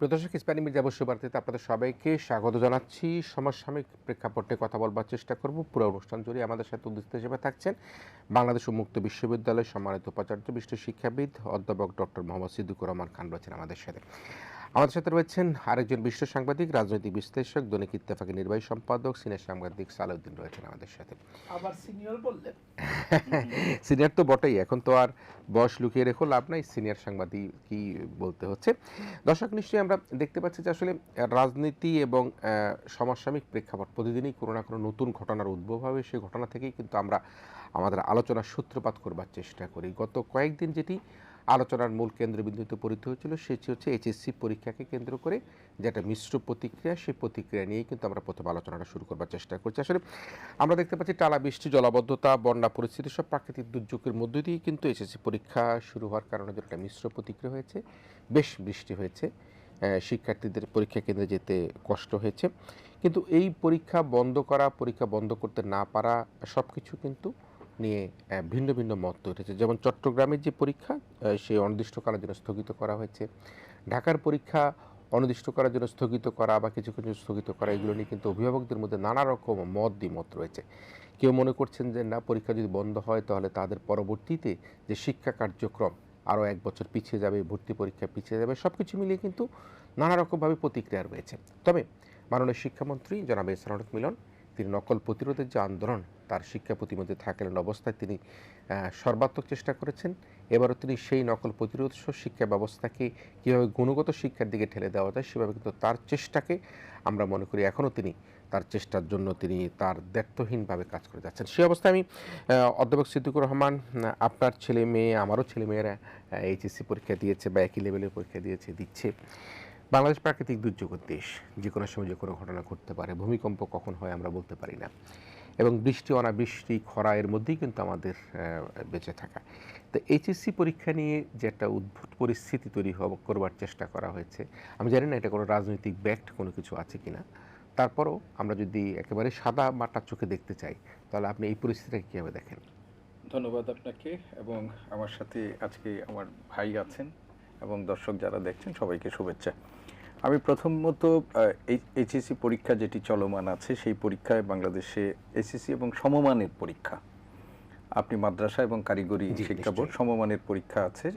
প্রদর্শক ইসমাইল মির্জা বসুবার্তিতে আপনাদের সবাইকে স্বাগত জানাচ্ছি। সমসাময়িক প্রেক্ষাপটে কথা বলবার চেষ্টা করব। পুরো অনুষ্ঠান জুড়ে আমাদের সাথে অতিথি হিসেবে থাকছেন বাংলাদেশ উন্মুক্ত বিশ্ববিদ্যালয়ের সম্মানিত উপাচার্য বিশিষ্ট শিক্ষাবিদ অধ্যাপক ডক্টর মোহাম্মদ সিদ্দিকুর রহমান খান রয়েছেন আমাদের সাথে। আমাদের সাথে রয়েছেন আরেকজন বিশিষ্ট সাংবাদিক, রাজনৈতিক বিশ্লেষক, দৈনিক ইত্তেফাকের নির্বাহী সম্পাদক, সিনিয়র সাংবাদিক সালাউদ্দিন রয়েছেন আমাদের সাথে। আবার সিনিয়র বললেন। সিনিয়র তো বটেই, এখন তো আর বয়স লুকিয়ে রেখো লাভ নাই, সিনিয়র সাংবাদিক কি বলতে হচ্ছে। দর্শক, নিশ্চয়ই আমরা দেখতে পাচ্ছি যে আসলে রাজনীতি এবং সমসাময়িক প্রেক্ষাপট প্রতিদিনই কোনো না কোনো নতুন ঘটনার উদ্ভব হবে। সেই ঘটনা থেকেই কিন্তু আমরা আমাদের আলোচনার সূত্রপাত করবার চেষ্টা করি। গত কয়েকদিন যেটি আলোচনার মূল কেন্দ্রবিন্দুতে পরিণত হয়েছিল সেটি হচ্ছে এইচএসসি পরীক্ষাকে কেন্দ্র করে যেটা মিশ্র প্রতিক্রিয়া, সেই প্রতিক্রিয়া নিয়েই কিন্তু আমরা প্রথম আলোচনাটা শুরু করবার চেষ্টা করছি। আসলে আমরা দেখতে পাচ্ছি টালা বৃষ্টি, জলাবদ্ধতা, বন্যা পরিস্থিতি, সব প্রাকৃতিক দুর্যোগের মধ্য দিয়েই কিন্তু এইচএসসি পরীক্ষা শুরু হওয়ার কারণে যেটা মিশ্র প্রতিক্রিয়া হয়েছে, বেশ বৃষ্টি হয়েছে, শিক্ষার্থীদের পরীক্ষা কেন্দ্রে যেতে কষ্ট হয়েছে। কিন্তু এই পরীক্ষা বন্ধ করা, পরীক্ষা বন্ধ করতে না পারা, সব কিছু কিন্তু নিয়ে ভিন্ন ভিন্ন মত তৈরি হয়েছে। যেমন চট্টগ্রামের যে পরীক্ষা সেই অনির্দিষ্টকালের জন্য স্থগিত করা হয়েছে, ঢাকার পরীক্ষা অনির্দিষ্ট করার জন্য স্থগিত করা বা কিছু কিছু স্থগিত করা, এগুলো নিয়ে কিন্তু অভিভাবকদের মধ্যে নানা রকম মত দ্বিমত রয়েছে। কেউ মনে করছেন যে না, পরীক্ষা যদি বন্ধ হয় তাহলে তাদের পরবর্তীতে যে শিক্ষা কার্যক্রম আরও এক বছর পিছিয়ে যাবে, ভর্তি পরীক্ষা পিছিয়ে যাবে, সব কিছু মিলিয়ে কিন্তু নানা রকমভাবে প্রতিক্রিয়া রয়েছে। তবে মাননীয় শিক্ষামন্ত্রী জনাব এহসান মিলন, তিনি নকল প্রতিরোধের যে আন্দোলন, তার শিক্ষা প্রতিমন্ত্রী থাকালীন অবস্থায় তিনি সর্বাত্মক চেষ্টা করেছেন। এবারও তিনি সেই নকল প্রতিরোধ শিক্ষা ব্যবস্থাকে কীভাবে গুণগত শিক্ষার দিকে ঠেলে দেওয়া যায় সেভাবে কিন্তু তার চেষ্টাকে আমরা মনে করি এখনও তিনি তার চেষ্টার জন্য তিনি তার দ্ব্যর্থহীনভাবে কাজ করে যাচ্ছেন। সেই অবস্থায় আমি অধ্যাপক সিদ্দিকুর রহমান, আপনার ছেলে মেয়ে, আমারও ছেলেমেয়েরা এইচএসসি পরীক্ষা দিয়েছে বা একই লেভেলের পরীক্ষা দিচ্ছে। বাংলাদেশ প্রাকৃতিক দুর্যোগের দেশ, যে কোনো সময় যে কোনো ঘটনা ঘটতে পারে। ভূমিকম্প কখন হয় আমরা বলতে পারি না, এবং বৃষ্টি অনাবৃষ্টি খরা এর মধ্যেই কিন্তু আমাদের বেঁচে থাকা। তো এইচএসসি পরীক্ষা নিয়ে যে একটা উদ্ভুত পরিস্থিতি তৈরি করবার চেষ্টা করা হয়েছে, আমি জানি না এটা কোনো রাজনৈতিক ব্যাক্ট কোনো কিছু আছে কিনা, তারপরও আমরা যদি একেবারে সাদা মাটার চোখে দেখতে চাই তাহলে আপনি এই পরিস্থিতিটাকে কীভাবে দেখেন? ধন্যবাদ আপনাকে, এবং আমার সাথে আজকে আমার ভাই আছেন এবং দর্শক যারা দেখছেন সবাইকে শুভেচ্ছা। আমি প্রথমত এইচএসসি পরীক্ষা যেটি চলমান আছে সেই পরীক্ষায় বাংলাদেশে এসএসসি এবং সমমানের পরীক্ষা, আপনি মাদ্রাসা এবং কারিগরি শিক্ষা বোর্ড সমমানের পরীক্ষা আছে,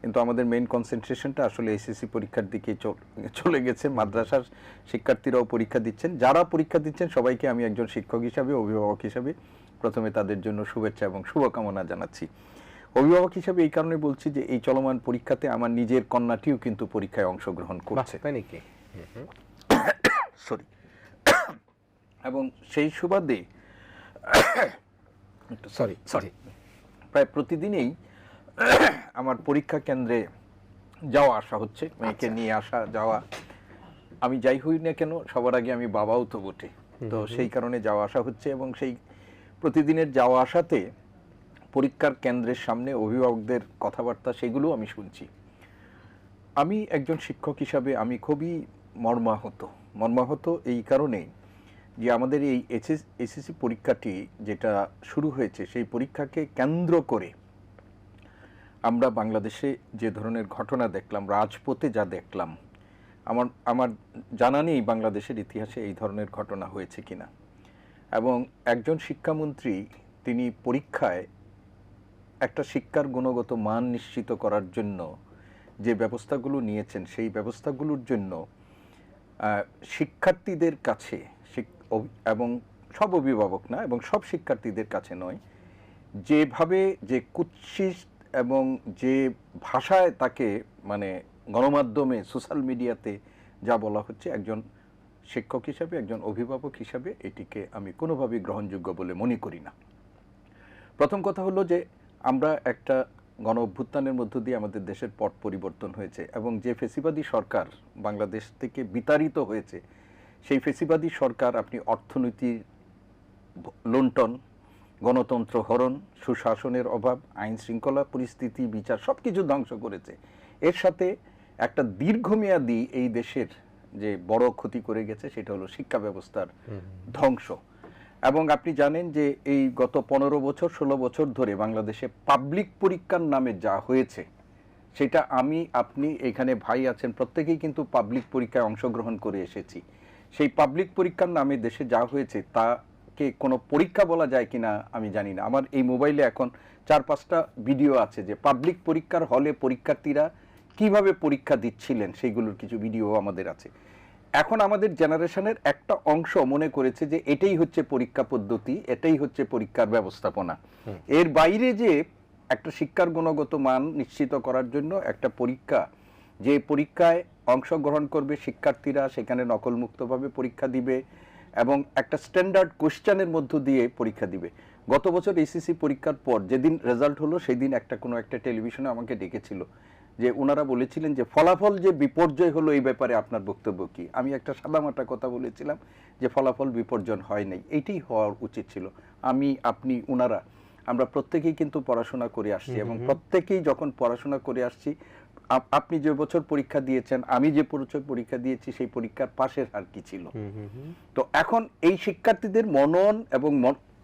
কিন্তু আমাদের মেইন কনসেন্ট্রেশনটা আসলে এসএসসি পরীক্ষার দিকে চলে গেছে। মাদ্রাসার শিক্ষার্থীরাও পরীক্ষা দিচ্ছেন, যারা পরীক্ষা দিচ্ছেন সবাইকে আমি একজন শিক্ষক হিসাবে, অভিভাবক হিসাবে প্রথমে তাদের জন্য শুভেচ্ছা এবং শুভকামনা জানাচ্ছি। অভিভাবক হিসাবে এই কারণে বলছি যে এই চলমান পরীক্ষাতে আমার নিজের কন্যাটিও কিন্তু পরীক্ষায় অংশগ্রহণ করছে, সরি, এবং সেই সুবাদে প্রায় প্রতিদিনই আমার পরীক্ষা কেন্দ্রে যাওয়া আসা হচ্ছে, মেয়েকে নিয়ে আসা যাওয়া। আমি যাই হই না কেন সবার আগে আমি বাবাও তো বটে, তো সেই কারণে যাওয়া আসা হচ্ছে, এবং সেই প্রতিদিনের যাওয়া আসাতে পরীক্ষার কেন্দ্রের সামনে অভিভাবকদের কথাবার্তা সেগুলো আমি শুনছি। আমি একজন শিক্ষক হিসাবে আমি খুবই মর্মাহত এই কারণে যে আমাদের এই এসএসসি পরীক্ষাটি যেটা শুরু হয়েছে সেই পরীক্ষাকে কেন্দ্র করে আমরা বাংলাদেশে যে ধরনের ঘটনা দেখলাম, রাজপথে যা দেখলাম, আমার জানা নেই বাংলাদেশের ইতিহাসে এই ধরনের ঘটনা হয়েছে কিনা। এবং একজন শিক্ষামন্ত্রী তিনি পরীক্ষায় একটা শিক্ষার গুণগত মান নিশ্চিত করার জন্য যে ব্যবস্থাগুলো নিয়েছেন সেই ব্যবস্থাগুলোর জন্য শিক্ষার্থীদের কাছে এবং সব অভিভাবক না এবং সব শিক্ষার্থীদের কাছে নয়, যেভাবে যে কুৎসিত এবং যে ভাষায় তাকে মানে গণমাধ্যমে সোশ্যাল মিডিয়াতে যা বলা হচ্ছে, একজন শিক্ষক হিসাবে, একজন অভিভাবক হিসাবে এটিকে আমি কোনোভাবেই গ্রহণযোগ্য বলে মনে করি না। প্রথম কথা হলো যে আমরা একটা গণ অভ্যুত্থানের মধ্য দিয়ে আমাদের দেশের পট পরিবর্তন হয়েছে, এবং যে ফেসিবাদী সরকার বাংলাদেশ থেকে বিতাড়িত হয়েছে সেই ফেসিবাদী সরকার আপনি অর্থনীতির লুণ্ঠন, গণতন্ত্র হরণ, সুশাসনের অভাব, আইন শৃঙ্খলা পরিস্থিতি, বিচার সব কিছু ধ্বংস করেছে। এর সাথে একটা দীর্ঘমেয়াদী এই দেশের যে বড় ক্ষতি করে গেছে সেটা হলো শিক্ষা ব্যবস্থার ধ্বংস। এবং আপনি জানেন যে এই গত 15 বছর 16 বছর ধরে বাংলাদেশে পাবলিক পরীক্ষার নামে যা হয়েছে সেটা আমি, আপনি, এখানে ভাই আছেন, প্রত্যেকেই কিন্তু পাবলিক পরীক্ষায় অংশগ্রহণ করে এসেছি। সেই পাবলিক পরীক্ষার নামে দেশে যা হয়েছে তাকে কোনো পরীক্ষা বলা যায় কিনা আমি জানি না। আমার এই মোবাইলে এখন 4-5টা ভিডিও আছে যে পাবলিক পরীক্ষার হলে পরীক্ষার্থীরা কিভাবে পরীক্ষা দিচ্ছিলেন, সেইগুলোর কিছু ভিডিও আমাদের আছে। এখন আমাদের জেনারেশনের একটা অংশ মনে করেছে যে এটাই হচ্ছে পরীক্ষা পদ্ধতি, এটাই হচ্ছে পরীক্ষার ব্যবস্থাপনা। এর বাইরে যে একটা শিক্ষার গুণগত মান নিশ্চিত করার জন্য একটা পরীক্ষা, যে পরীক্ষায় অংশগ্রহণ করবে শিক্ষার্থীরা, সেখানে নকলমুক্তভাবে পরীক্ষা দিবে এবং একটা স্ট্যান্ডার্ড কোশ্চেনের মধ্য দিয়ে পরীক্ষা দিবে। গত বছর এসএসসি পরীক্ষার পর যেদিন রেজাল্ট হলো, সেই দিন কোনো একটা টেলিভিশনে আমাকে ডেকেছিল, যে ওনারা বলেছিলেন যে ফলাফল যে বিপর্যয় হলো এই ব্যাপারে আপনার বক্তব্য কি। আমি একটা সাদামাটা কথা বলেছিলাম যে ফলাফল বিপর্যয় হয় নাই, এইটাই হওয়ার উচিত ছিল। আমি, আপনি, ওনারা, আমরা প্রত্যেকেই কিন্তু পড়াশোনা করে আসছি এবং প্রত্যেকেই যখন পড়াশোনা করে আসছি, আপনি যে বছর পরীক্ষা দিয়েছেন, আমি যে বছর পরীক্ষা দিয়েছি, সেই পরীক্ষার পাশের হার কি ছিল। তো এখন এই শিক্ষার্থীদের মনন এবং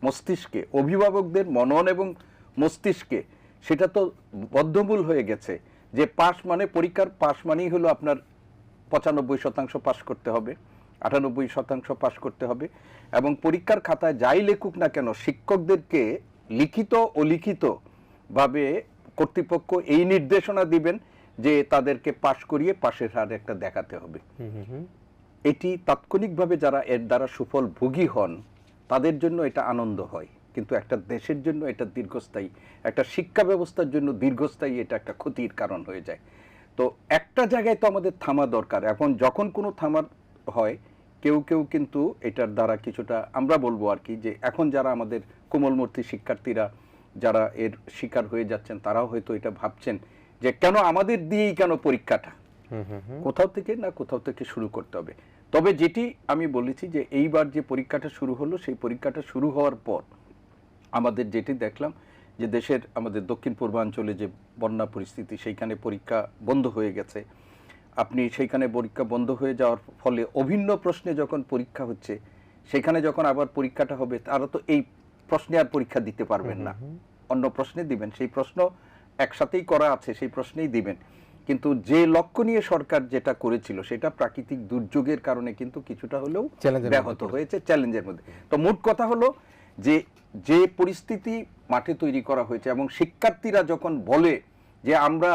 মস্তিষ্কে, অভিভাবকদের মনন এবং মস্তিষ্কে সেটা তো বদ্ধমূল হয়ে গেছে যে পাস মানে, পরীক্ষার পাস মানেই হলো আপনার 95% পাস করতে হবে, 98% পাস করতে হবে এবং পরীক্ষার খাতায় যাই লেখুক না কেন, শিক্ষকদেরকে লিখিত ও লিখিত ভাবে কর্তৃপক্ষ এই নির্দেশনা দিবেন যে তাদেরকে পাস করিয়ে পাশের হার একটা দেখাতে হবে। এটি তাৎক্ষণিকভাবে যারা এর দ্বারা সুফল ভোগী হন তাদের জন্য এটা আনন্দ হয়, কিন্তু একটা দেশের জন্য এটা দীর্ঘস্থায়ী, একটা শিক্ষা ব্যবস্থার জন্য দীর্ঘস্থায়ী এটা একটা ক্ষতির কারণ হয়ে যায়। তো একটা জায়গায় তো আমাদের থামা দরকার। এখন যখন কোনো থামার হয়, কেউ কেউ কিন্তু এটার দ্বারা কিছুটা, আমরা বলবো আর কি, যে এখন যারা আমাদের কোমলমূর্তি শিক্ষার্থীরা যারা এর শিকার হয়ে যাচ্ছেন, তারাও হয়তো এটা ভাবছেন যে কেন আমাদের দিয়েই কেন পরীক্ষাটা, কোথাও থেকে না কোথাও থেকে শুরু করতে হবে। তবে যেটি আমি বলেছি যে এইবার যে পরীক্ষাটা শুরু হলো, সেই পরীক্ষাটা শুরু হওয়ার পর আমাদের যেটি দেখলাম যে দেশের, আমাদের দক্ষিণ পূর্বাঞ্চলে যে বন্যা পরিস্থিতি, সেইখানে পরীক্ষা বন্ধ হয়ে গেছে। আপনি সেইখানে পরীক্ষা বন্ধ হয়ে যাওয়ার ফলে অভিন্ন প্রশ্নে যখন পরীক্ষা হচ্ছে, সেখানে যখন আবার পরীক্ষাটা হবে, তারা তো এই প্রশ্নে আর পরীক্ষা দিতে পারবেন না, অন্য প্রশ্নে দিবেন। সেই প্রশ্ন একসাথেই করা আছে, সেই প্রশ্নেই দিবেন। কিন্তু যে লক্ষ্য নিয়ে সরকার যেটা করেছিল, সেটা প্রাকৃতিক দুর্যোগের কারণে কিন্তু কিছুটা হলেও ব্যাহত হয়েছে, চ্যালেঞ্জের মধ্যে। তো মোট কথা হলো যে যে পরিস্থিতি মাঠে তৈরি করা হয়েছে এবং শিক্ষার্থীরা যখন বলে যে আমরা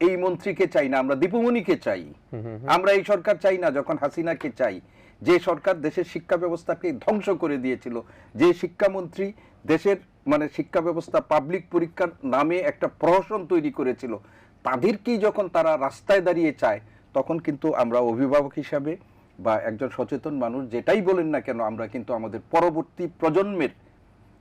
এই মন্ত্রীকে চাই না, আমরা দীপুমণিকে চাই, আমরা এই সরকার চাই না, যখন হাসিনাকে চাই, যে সরকার দেশের শিক্ষা ব্যবস্থাকে ধ্বংস করে দিয়েছিল, যে শিক্ষামন্ত্রী দেশের মানে শিক্ষা ব্যবস্থা পাবলিক পরীক্ষার নামে একটা প্রহসন তৈরি করেছিল, তাদেরকেই যখন তারা রাস্তায় দাঁড়িয়ে চায়, তখন কিন্তু আমরা অভিভাবক হিসাবে বা একজন সচেতন মানুষ যেটাই বলেন না কেন, আমরা কিন্তু আমাদের পরবর্তী প্রজন্মের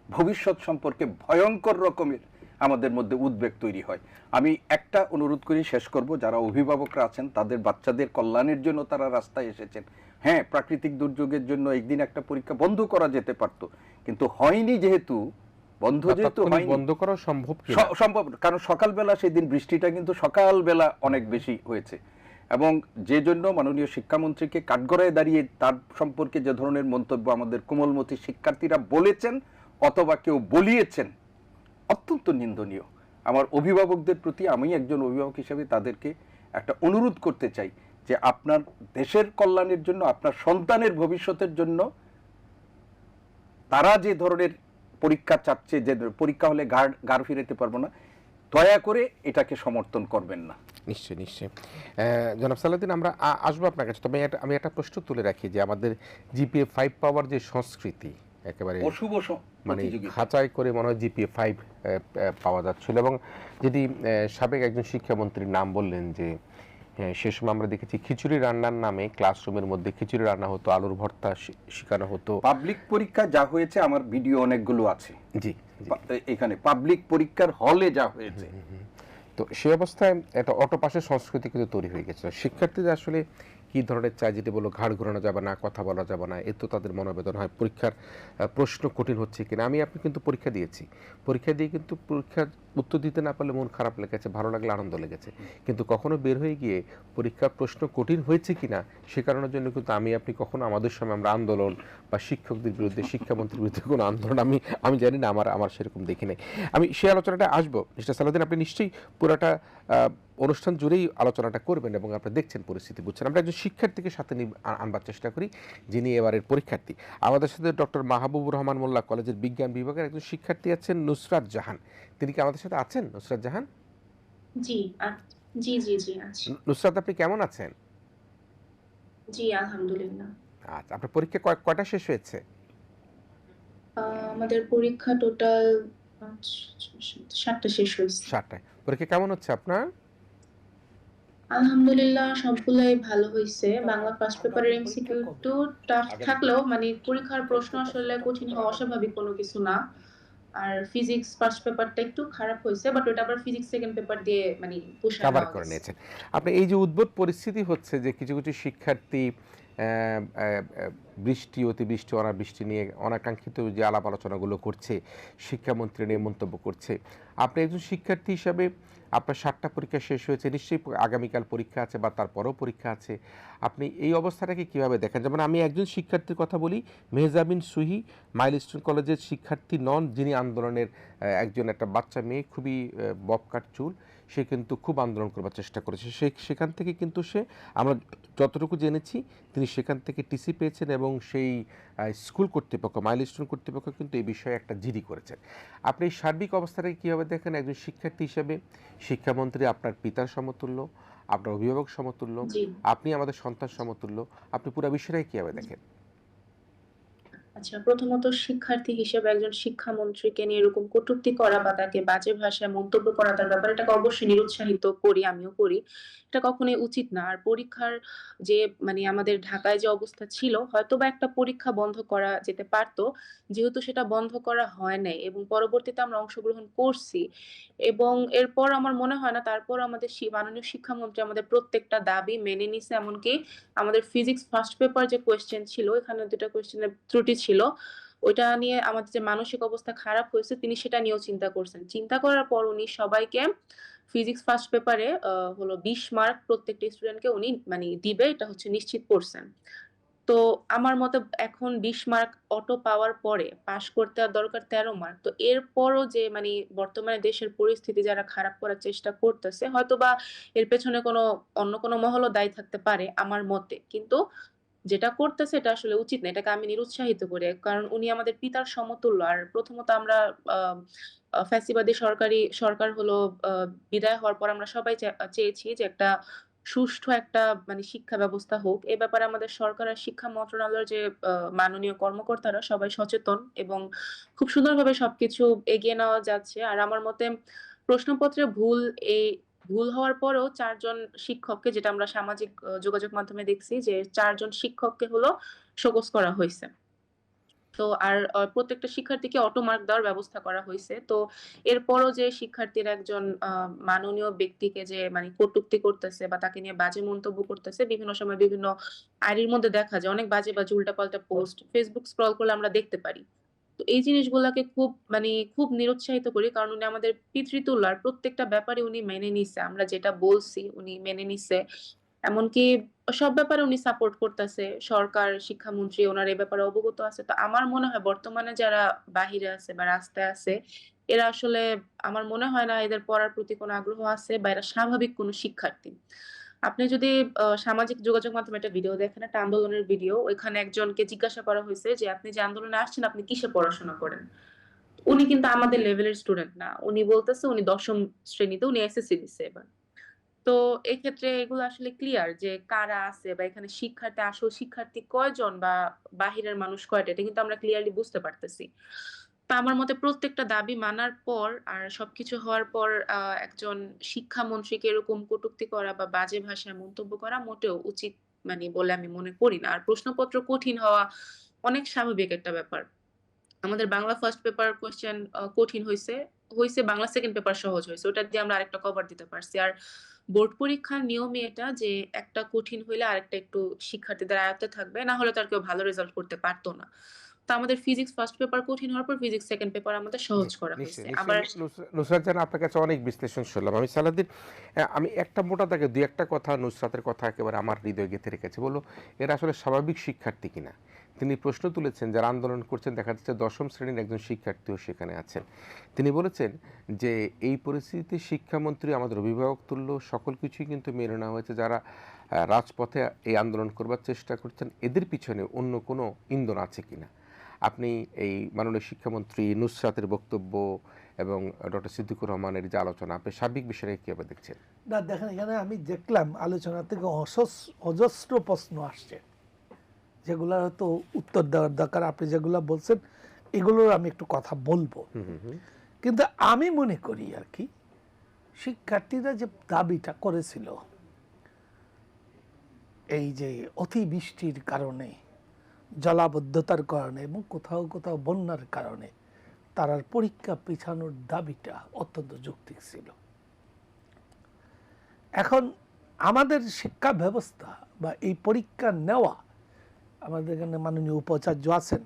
ভবিষ্যৎ সম্পর্কে ভয়ঙ্কর রকমের আমাদের মধ্যে উদ্বেগ তৈরি হয়। আমি একটা অনুরোধ করি, শেষ করব, যারা অভিভাবকরা আছেন তাদের বাচ্চাদের কল্যাণের জন্য তারা রাস্তায় এসেছেন। হ্যাঁ, প্রাকৃতিক দুর্যোগের জন্য একদিন একটা পরীক্ষা বন্ধ করা যেতে পারতো, কিন্তু হয়নি, যেহেতু বন্ধ করা সম্ভব, কারণ সকালবেলা সেদিন বৃষ্টিটা কিন্তু সকালবেলা অনেক বেশি হয়েছে এবং যে জন্য মাননীয় শিক্ষামন্ত্রীকে কাঠগড়ায় দাঁড়িয়ে তার সম্পর্কে যে ধরনের মন্তব্য আমাদের কোমলমতি শিক্ষার্থীরা বলেছেন অথবা কেউ বলিয়েছেন, অত্যন্ত নিন্দনীয়। আমার অভিভাবকদের প্রতি, আমি একজন অভিভাবক হিসেবে তাদেরকে একটা অনুরোধ করতে চাই যে আপনার দেশের কল্যাণের জন্য, আপনার সন্তানের ভবিষ্যতের জন্য তারা যে ধরনের পরীক্ষা চাচ্ছে, যে পরীক্ষা হলে গাড় ফিরাতে পারবো না, দয়া করে এটাকে সমর্থন করবেন না। নিশ্চয়ই নিশ্চয়ই। জনাব সালাউদ্দিন, আমরা আসবো আপনার কাছে, তবে আমি একটা প্রশ্ন তুলে রাখি যে আমাদের জিপিএ 5 পাওয়ার যে সংস্কৃতি, একেবারে অশুভ মানে খাঁচাই করে মনে হয় জিপিএ 5 পাওয়া যাচ্ছিল, এবং যদি সাবেক একজন শিক্ষামন্ত্রীর নাম বললেন যে সে সময় আমরা দেখেছি খিচুড়ি রান্নার নামে ক্লাসরুমের মধ্যে খিচুড়ি রান্না হতো, আলুর ভর্তা শেখানো হতো। পাবলিক পরীক্ষা যা হয়েছে, আমার ভিডিও অনেকগুলো আছে, জি, এখানে পাবলিক পরীক্ষার হলে যা হয়েছে, তো সে অবস্থায় একটা অটোপাসের সংস্কৃতি কিন্তু তৈরি হয়ে গেছে। শিক্ষার্থীদের আসলে কি ধরনের চাই, যেটি বলো ঘাড় ঘোরানো যাবে না, কথা বলা যাবে না, এ তো তাদের মনোবেদন হয়। পরীক্ষার প্রশ্ন কঠিন হচ্ছে কিনা, আপনি কিন্তু পরীক্ষা দিয়েছি, পরীক্ষা দিয়ে কিন্তু পরীক্ষার উত্তর দিতে না পারলে মন খারাপ লেগেছে, ভালো লাগলে আনন্দ লেগেছে, কিন্তু কখনো বের হয়ে গিয়ে পরীক্ষার প্রশ্ন কঠিন হয়েছে কিনা সে কারণের জন্য কিন্তু আপনি কখনো আমাদের সময় আমরা আন্দোলন বা শিক্ষকদের বিরুদ্ধে, শিক্ষামন্ত্রীর বিরুদ্ধে কোনো আন্দোলন আমি জানি না, আমার সেরকম দেখি নাই। আমি সেই আলোচনাটা আসবো। মিস্টার সালাউদ্দিন, আপনি নিশ্চয়ই পুরাটা অনুষ্ঠান জুড়েই আলোচনাটা করবেন এবং আপনারা দেখছেন পরিস্থিতি বুঝছেন। আমরা একজন শিক্ষার্থীকে সাথে আনবার চেষ্টা করি, যিনি এবারের পরীক্ষার্থী। আমাদের সাথে ডক্টর মাহবুবুর রহমান মোল্লা কলেজের বিজ্ঞান বিভাগের একজন শিক্ষার্থী আছেন নুসরাত জাহান। তিনি কি আমাদের সাথে আছেন, নুসরাত জাহান? জি, জি, জি, জি আছি। নুসরাত, আপনি কেমন আছেন? জি, আলহামদুলিল্লাহ। আচ্ছা, আপনার পরীক্ষা কয়টা শেষ হয়েছে? আমাদের পরীক্ষা টোটাল 7টা শেষ হয়েছে। 7টায়। পরীক্ষা কেমন হচ্ছে আপনার? আলহামদুলিল্লাহ সবগুলাই ভালো হইছে। বাংলা ফার্স্ট পেপারের এমসিকিউ একটু টাফ থাকলেও মানে পরীক্ষার প্রশ্ন আসলে কঠিন হওয়া অস্বাভাবিক কোনো কিছু না। আর ফিজিক্স ফার্স্ট পেপারটা একটু খারাপ হয়েছে, বাট ওটা আবার ফিজিক্স সেকেন্ড পেপার দিয়ে মানে পুষায় কভার নেওয়া করে গেছে। নিয়েছেন। আপনি এই যে উদ্ভট পরিস্থিতি হচ্ছে যে কিছু কিছু শিক্ষার্থী বৃষ্টি, অতিবৃষ্টি, অনাবৃষ্টি নিয়ে অনাকাঙ্ক্ষিত যে আলাপ আলোচনাগুলো করছে, শিক্ষামন্ত্রী নিয়ে মন্তব্য করছে। আপনি একজন শিক্ষার্থী হিসাবে আপনার 7টা পরীক্ষা শেষ হয়েছে, নিশ্চয়ই আগামীকাল পরীক্ষা আছে বা তারপরেও পরীক্ষা আছে। আপনি এই অবস্থাটাকে কীভাবে দেখেন? যেমন আমি একজন শিক্ষার্থীর কথা বলি, মেহজাবিন সুহি মাইলস্টোন কলেজের শিক্ষার্থী নন, যিনি আন্দোলনের একজন একটা বাচ্চা মেয়ে, খুবই ববকাট চুল, সে কিন্তু খুব আন্দোলন করবার চেষ্টা করেছে। সেখান থেকে কিন্তু আমরা যতটুকু জেনেছি তিনি সেখান থেকে টিসি পেয়েছেন এবং সেই স্কুল কর্তৃপক্ষ, মাইলস্টোন কর্তৃপক্ষ কিন্তু এই বিষয়ে একটা জিডি করেছেন। আপনি এই সার্বিক অবস্থাটাকে কীভাবে দেখেন একজন শিক্ষার্থী হিসেবে? শিক্ষামন্ত্রী আপনার পিতার সমতুল্য, আপনার অভিভাবক সমতুল্য, জি। আপনি আমাদের সন্তান সমতুল্য। আপনি পুরো বিষয়টাকে কীভাবে দেখেন? আচ্ছা, প্রথমত শিক্ষার্থী হিসেবে একজন শিক্ষামন্ত্রীকে নিয়ে এরকম কটূক্তি করা বা তাকে বাজে ভাষায় মন্তব্য করা তার ব্যাপারে এটাকে অবশ্যই নিরুৎসাহিত করি, আমিও করি। এটা কখনোই উচিত না। আর পরীক্ষার যে মানে আমাদের ঢাকায় যে অবস্থা ছিল, হয়তোবা একটা পরীক্ষা বন্ধ করা যেতে পারত। যেহেতু সেটা বন্ধ করা হয় নাই এবং পরবর্তীতে আমরা অংশগ্রহণ করছি এবং এরপর আমার মনে হয় না তারপর আমাদের মাননীয় শিক্ষামন্ত্রী আমাদের প্রত্যেকটা দাবি মেনে নিছে। এমনকি আমাদের ফিজিক্স ফার্স্ট পেপার যে কোয়েশ্চেন ছিল, এখানে ২ টা কোয়েশ্চেনের ত্রুটি ছিল। ওইটা নিয়ে আমাদের যে মানসিক অবস্থা খারাপ হয়েছে তিনি সেটা নিয়েও চিন্তা করছেন। চিন্তা করার পর উনি সবাইকে ফিজিক্স ফার্স্ট পেপারে হলো ২০ মার্ক প্রত্যেকটা স্টুডেন্টকে উনি মানে দিবে, এটা হচ্ছে নিশ্চিত করছেন। তো আমার মতে এখন ২০ মার্ক অটো পাওয়ার পরে পাস করতে আর দরকার ১৩ মার্ক। তো এরপরও যে মানে বর্তমানে দেশের পরিস্থিতি যারা খারাপ করার চেষ্টা করতেছে, হয়তোবা এর পেছনে অন্য কোনো মহলও দায়ী থাকতে পারে আমার মতে। কিন্তু যেটা করতেছে এটা আসলে উচিত না। এটাকে আমি নিরুৎসাহিত করি। কারণ উনি আমাদের পিতার সমতুল্য। আর প্রথমত আমরা আ আ ফ্যাসিবাদী সরকার হলো আ বিদায় হওয়ার পর আমরা সবাই চেয়েছি যে একটা সুষ্ঠু একটা মানে শিক্ষা ব্যবস্থা হোক। এ ব্যাপারে আমাদের সরকার আর শিক্ষা মন্ত্রণালয়ের যে মাননীয় কর্মকর্তারা সবাই সচেতন এবং খুব সুন্দরভাবে সবকিছু এগিয়ে নেওয়া যাচ্ছে। আর আমার মতে প্রশ্নপত্রে ভুল হওয়ার পরেও ৪ জন শিক্ষককে, যেটা আমরা সামাজিক যোগাযোগ মাধ্যমে দেখছি যে ৪ জন শিক্ষককে হলো শোকজ করা হইছে। তো আর প্রত্যেকটা শিক্ষার্থীকে অটো মার্ক দেওয়ার ব্যবস্থা করা হইছে। তো এরপরও যে শিক্ষার্থীর একজন মাননীয় ব্যক্তিকে যে মানে কটূক্তি করতেছে বা তাকে নিয়ে বাজে মন্তব্য করতেছে, বিভিন্ন সময় বিভিন্ন আইডির মধ্যে দেখা যায় অনেক বাজে উল্টাপাল্টা পোস্ট Facebook স্ক্রল করলে আমরা দেখতে পারি। তো এই জিনিসগুলাকে খুব নিরুৎসাহিত করি। কারণ উনি আমাদের পিতৃতুল্য। আর প্রত্যেকটা ব্যাপারে উনি মেনে নিছে। আমরা যেটা বলছি উনি মেনে নিছে। এমনকি সব ব্যাপারে উনি সাপোর্ট করতেছে। সরকার, শিক্ষামন্ত্রী উনার এ ব্যাপারে অবগত আছে। তো আমার মনে হয় বর্তমানে যারা বাহিরে আছে বা রাস্তায় আছে, এরা আসলে আমার মনে হয় না এদের পড়ার প্রতি কোনো আগ্রহ আছে বা এরা স্বাভাবিক কোনো শিক্ষার্থী। আপনি যদি সামাজিক যোগাযোগ মাধ্যমে একটা ভিডিও দেখেন, একটা আন্দোলনের ভিডিও, ওইখানে একজনকে জিজ্ঞাসা করা হইছে যে, "আপনি যে আন্দোলনে আসছেন আপনি কিসে পড়াশোনা করেন?" উনি কিন্তু আমাদের লেভেলের স্টুডেন্ট না। উনি বলতেছে উনি ১০ম শ্রেণীতে, উনি এসএসসি দিচ্ছে এবার। তো এক্ষেত্রে এগুলো আসলে ক্লিয়ার যে কারা আছে বা এখানে আসল শিক্ষার্থী কয়জন বা বাহিরের মানুষ কয়টা, এটা কিন্তু আমরা ক্লিয়ারলি বুঝতে পারতেছি। তো আমার মতে প্রত্যেকটা দাবি মানার পর আর সবকিছু হওয়ার পর একজন শিক্ষামন্ত্রীকে এরকম কটূক্তি করা বা বাজে ভাষায় মন্তব্য করা মোটেও উচিত মানে বলে আমি মনে করি না। আর প্রশ্নপত্র কঠিন হওয়া অনেক স্বাভাবিক একটা ব্যাপার। আমাদের বাংলা ফার্স্ট পেপার কোয়েশ্চেন কঠিন হইছে, বাংলা সেকেন্ড পেপার সহজ হইছে। ওটা দিয়ে আমরা আরেকটা কভার দিতে পারছি। আর বোর্ড পরীক্ষার নিয়মই এটা যে একটা কঠিন হইলে আরেকটা একটু শিক্ষার্থীদের আয়ত্তে থাকবে। না হলে তো আর কেউ ভালো রেজাল্ট করতে পারত না। তো তো আমাদের ফিজিক্স ফার্স্ট পেপার কঠিন হওয়ার পর ফিজিক্স সেকেন্ড পেপার আমাদের সহজ করা হয়েছে। নিশ্চয়ই আবার নিশ্চয়ই নুসরাত জাহান, আপনার কাছে অনেক বিশ্লেষণ শুনলাম। আমি সালাউদ্দিন, আমি একটা মোটা দাগে দুই একটা কথা, নুসরাতের কথা একেবারে আমার হৃদয়ে গেঁথে রেখেছে। বললো এরা আসলে স্বাভাবিক শিক্ষার্থী কিনা। তিনি প্রশ্ন তুলেছেন যারা আন্দোলন করছেন, দেখা যাচ্ছে দশম শ্রেণীর একজন শিক্ষার্থীও সেখানে আছেন। তিনি বলেছেন যে এই পরিস্থিতিতে শিক্ষামন্ত্রী আমাদের অভিভাবক তুল্য, সকল কিছুই কিন্তু মেনে নেওয়া হয়েছে। যারা রাজপথে এই আন্দোলন করবার চেষ্টা করছেন, এদের পিছনে অন্য কোনো ইন্ধন আছে কিনা। আপনি এই মাননীয় শিক্ষামন্ত্রী নুসরাতের বক্তব্য এবং ডক্টর সিদ্দিকুর রহমানের যে আলোচনা, আপনি সার্বিক বিষয়টাকে কীভাবে দেখছেন? না দেখেন, এখানে আমি দেখলাম আলোচনা থেকে অজস্র প্রশ্ন আসছে, যেগুলো হয়তো উত্তর দেওয়ার দরকার। আপনি যেগুলো বলছেন এগুলোর আমি একটু কথা বলবো, কিন্তু আমি মনে করি আর কি, শিক্ষার্থীরা যে দাবিটা করেছিল এই যে অতিবৃষ্টির কারণে, জলাবদ্ধতার কারণে এবং কোথাও কোথাও বন্যার কারণে তার পরীক্ষা পিছানোর দাবিটা অত্যন্ত যৌক্তিক ছিল। এখন আমাদের শিক্ষা ব্যবস্থা বা এই পরীক্ষা নেওয়া, আমাদের এখানে মাননীয় উপাচার্য আছেন,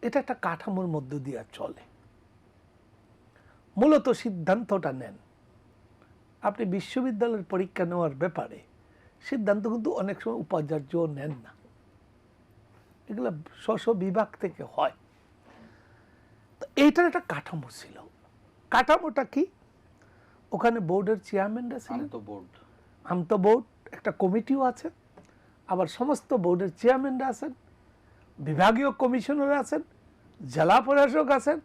এটা একটা কাঠামোর মধ্য দিয়ে চলে। মূলত সিদ্ধান্তটা নেন আপনি বিশ্ববিদ্যালয়ের পরীক্ষা নেওয়ার ব্যাপারে, সিদ্ধান্ত কিন্তু অনেক সময় উপাচার্য নেন না, এগুলো স্ব বিভাগ থেকে হয়। তো এইটার একটা কাঠামো ছিল। কাঠামোটা কি? ওখানে বোর্ডের চেয়ারম্যানরা ছিলেন, আন্তঃবোর্ড একটা কমিটিও আছে, আবার সমস্ত বোর্ডের চেয়ারম্যানরা আছেন, বিভাগীয় কমিশনার আছেন, জেলা প্রশাসক আছেন,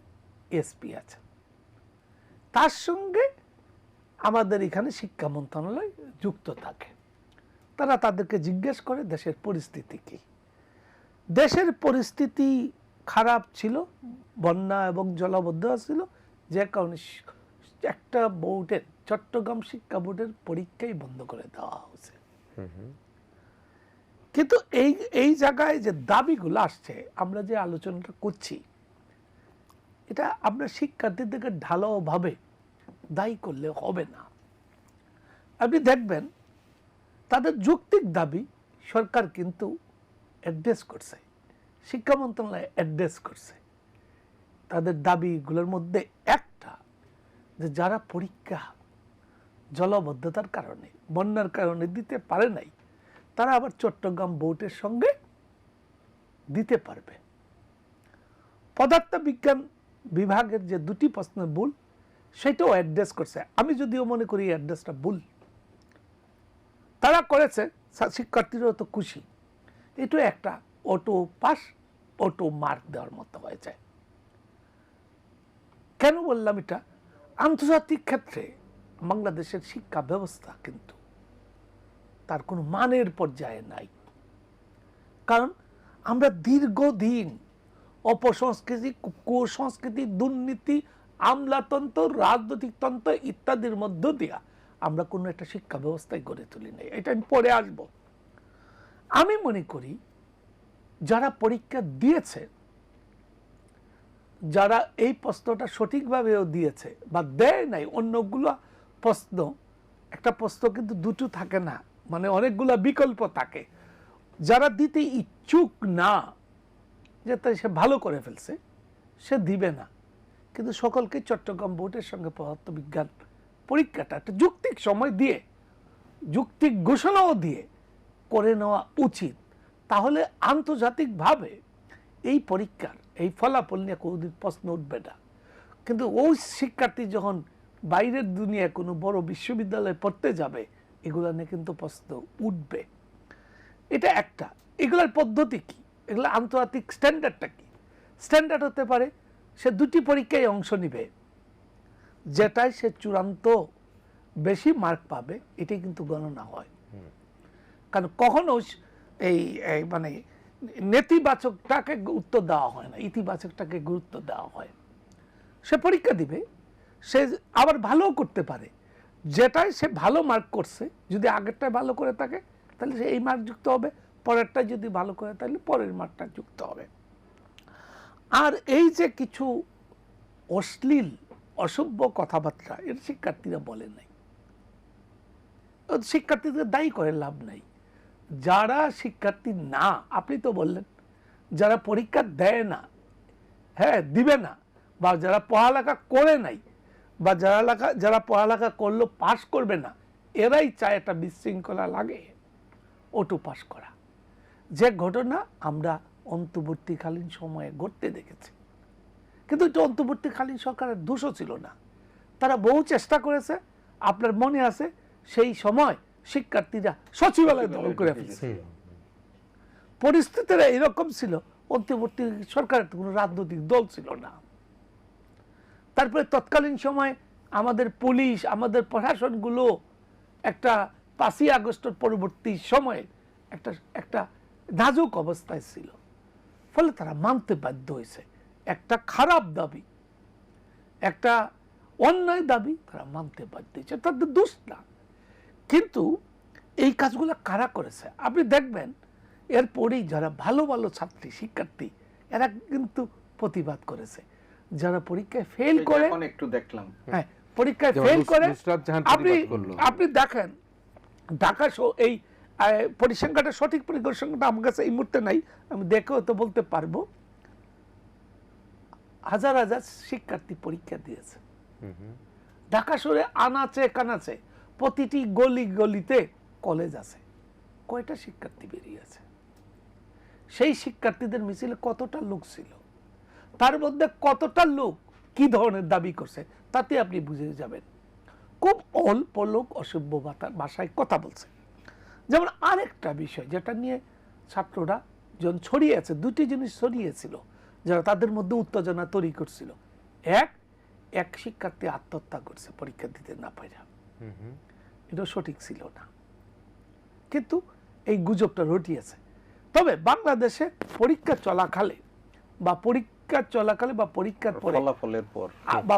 এসপি আছেন। তার সঙ্গে আমাদের এখানে শিক্ষা মন্ত্রণালয় যুক্ত থাকে। তারা তাদেরকে জিজ্ঞেস করে দেশের পরিস্থিতি কি। দেশের পরিস্থিতি খারাপ ছিল, বন্যা এবং জলাবদ্ধতা ছিল, যে কারণে একটা বোর্ডের, চট্টগ্রাম শিক্ষা বোর্ডের পরীক্ষাই বন্ধ করে দেওয়া হয়েছে। কিন্তু এই জায়গায় যে দাবিগুলো আসছে, আমরা যে আলোচনাটা করছি, এটা আমরা শিক্ষার্থীদেরকে ঢালাওভাবে দায়ী করলে হবে না। আপনি দেখবেন তাদের যৌক্তিক দাবি সরকার কিন্তু অ্যাড্রেস করছে, শিক্ষা মন্ত্রণালয় অ্যাড্রেস করছে। তাদের দাবিগুলোর মধ্যে একটা, যে যারা পরীক্ষা জলাবদ্ধতার কারণে, বন্যার কারণে দিতে পারে নাই, তারা আবার চট্টগ্রাম বোর্ডের সঙ্গে দিতে পারবে। পদার্থবিজ্ঞান বিভাগের যে দুটি প্রশ্নের ভুল, সেটাও অ্যাড্রেস করছে। আমি যদিও মনে করি অ্যাড্রেসটা ভুল, তারা করেছে, শিক্ষার্থীরাও তো খুশি। এটা একটা অটো পাস, অটো মার্ক দেওয়ার মতো হয়ে যায়। কেন বললাম এটা? আন্তর্জাতিক ক্ষেত্রে বাংলাদেশের শিক্ষা ব্যবস্থা কিন্তু তার কোনো মানের পর্যায়ে নাই। কারণ আমরা দীর্ঘদিন অপসংস্কৃতি, কুসংস্কৃতি, দুর্নীতি, আমলাতন্ত্র, রাজনৈতিক তন্ত্র ইত্যাদির মধ্য দিয়া আমরা কোনো একটা শিক্ষা ব্যবস্থায় গড়ে তুলি নাই। এটা আমি পরে আসব। আমি মনে করি যারা পরীক্ষা দিয়েছে, যারা এই প্রশ্নটা সঠিকভাবেও দিয়েছে বা দেয় নাই, অন্যগুলো প্রশ্ন, একটা প্রশ্ন কিন্তু দুটো থাকে না, মানে অনেকগুলো বিকল্প থাকে। যারা দিতে ইচ্ছুক না, যে তাই সে ভালো করে ফেলছে, সে দিবে না। কিন্তু সকলকে চট্টগ্রাম বোর্ডের সঙ্গে পদার্থবিজ্ঞান পরীক্ষাটা একটা যৌক্তিক সময় দিয়ে, যৌক্তিক ঘোষণাও দিয়ে করে নেওয়া উচিত। তাহলে আন্তর্জাতিকভাবে এই পরীক্ষার এই ফলাফল নিয়ে কোনোদিন প্রশ্ন উঠবে না। কিন্তু ওই শিক্ষার্থী যখন বাইরের দুনিয়ায় কোনো বড় বিশ্ববিদ্যালয়ে পড়তে যাবে, এগুলো নিয়ে কিন্তু প্রশ্ন উঠবে। এটা একটা। এগুলোর পদ্ধতি কি, এগুলো আন্তর্জাতিক স্ট্যান্ডার্ডটা কি? স্ট্যান্ডার্ড হতে পারে সে দুটি পরীক্ষায় অংশ নিবে, যেটাই সে চূড়ান্ত বেশি মার্ক পাবে, এটাই কিন্তু গণনা হয়। কারণ কখনো এই মানে নেতিবাচকটাকে গুরুত্ব দেওয়া হয় না, ইতিবাচকটাকে গুরুত্ব দেওয়া হয়। সে পরীক্ষা দিবে, সে আবার ভালোও করতে পারে। যেটাই সে ভালো মার্ক করছে, যদি আগেরটায় ভালো করে থাকে তাহলে সে এই মার্ক যুক্ত হবে, পরেরটা যদি ভালো করে তাহলে পরের মার্কটা যুক্ত হবে। আর এই যে কিছু অশ্লীল অসভ্য কথাবার্তা, এর শিক্ষার্থীরা বলে নাই, শিক্ষার্থীদের দায়ী করে লাভ নাই। যারা শিক্ষার্থী না, আপনি তো বললেন যারা পরীক্ষা দেয় না, হ্যাঁ দিবে না, বা যারা পড়ালেখা করে নাই, বা যারা পড়ালেখা করলো পাস করবে না, এরাই চায় একটা বিশৃঙ্খলা লাগে ওটু পাস করা। যে ঘটনা আমরা অন্তর্বর্তীকালীন সময়ে ঘটতে দেখেছি। কিন্তু এটা অন্তর্বর্তীকালীন সরকারের দোষও ছিল না, তারা বহু চেষ্টা করেছে। আপনার মনে আছে সেই সময় শিক্ষার্থীরা সচিবালয় দখল করে ফেলেছে। পরিস্থিতিটা এরকম ছিল, অন্তর্বর্তী সরকারের কোনো রাজনৈতিক দল ছিল না। তারপরে তৎকালীন সময় আমাদের পুলিশ, আমাদের প্রশাসনগুলো একটা 5ই আগস্টের পরবর্তী সময়ে একটা নাজুক অবস্থায় ছিল, ফলে তারা মানতে বাধ্য হয়েছে। একটা খারাপ দাবি, একটা অন্যায় দাবি তারা মানতে বাধ্য হয়েছে, তাদের দোষ না। কিন্তু এই কাজগুলো কারা করেছে আপনি দেখবেন, এরপরেই যারা ভালো ভালো ছাত্রী শিক্ষার্থী এরা কিন্তু প্রতিবাদ করেছে। যারা পরীক্ষায় ফেল করে, একটু দেখলাম, হ্যাঁ পরীক্ষায় যেমন ফেল করে, নুসরাত জাহান আপনি প্রতিবাদ করলো। আপনি দেখেন ঢাকা এই পরিসংখ্যাটা, সঠিক পরিসংখ্যাটা আমার কাছে এই মুহূর্তে নাই, আমি দেখেও তো বলতে পারবো, হাজার হাজার শিক্ষার্থী পরীক্ষা দিয়েছে। ঢাকা শহরে আনাচে কানাচে প্রতিটি গলি গলিতে কলেজ আছে, কয়টা শিক্ষার্থী বেরিয়েছে? সেই শিক্ষার্থীদের মিছিলে কতটা লোক ছিল, তার মধ্যে কতটা লোক কি ধরনের দাবি করছে, তাতে আপনি বুঝে যাবেন। খুব অল্প লোক অসভ্য ভাষায় কথা বলছে। যেমন আরেকটা বিষয় যেটা নিয়ে ছাত্ররা যখন ছড়িয়েছে, দুটি জিনিস ছড়িয়েছিল যারা তাদের মধ্যে উত্তেজনা তৈরি করছিল। এক শিক্ষার্থী আত্মহত্যা করছে পরীক্ষা দিতে না পারে, এটা সঠিক ছিল না, কিন্তু এই গুজবটা রটিয়েছে। তবে বাংলাদেশে পরীক্ষা চলাকালে বা পরীক্ষার পরে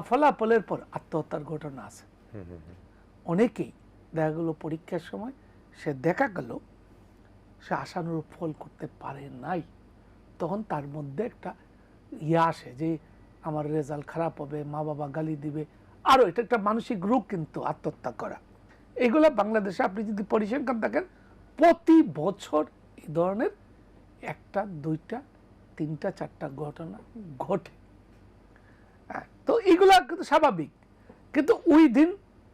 ফলাফলের পর আত্মহত্যার ঘটনা আছে। অনেকেই দেখা গেল পরীক্ষার সময় সে দেখা গেল সে আশানুরূপ ফল করতে পারে নাই, তখন তার মধ্যে একটা আসে যে আমার রেজাল্ট খারাপ হবে, মা বাবা গালি দিবে, আরো এটা একটা মানসিক রোগ কিন্তু আত্মহত্যা করা। এগুলো বাংলাদেশে আপনি যদি পরিসংখ্যান দেখেন, প্রতি বছর এই ধরনের 1টা 2টা 3টা 4টা ঘটনা ঘটে। তো এগুলা কিন্তু স্বাভাবিক, কিন্তু ওই দিন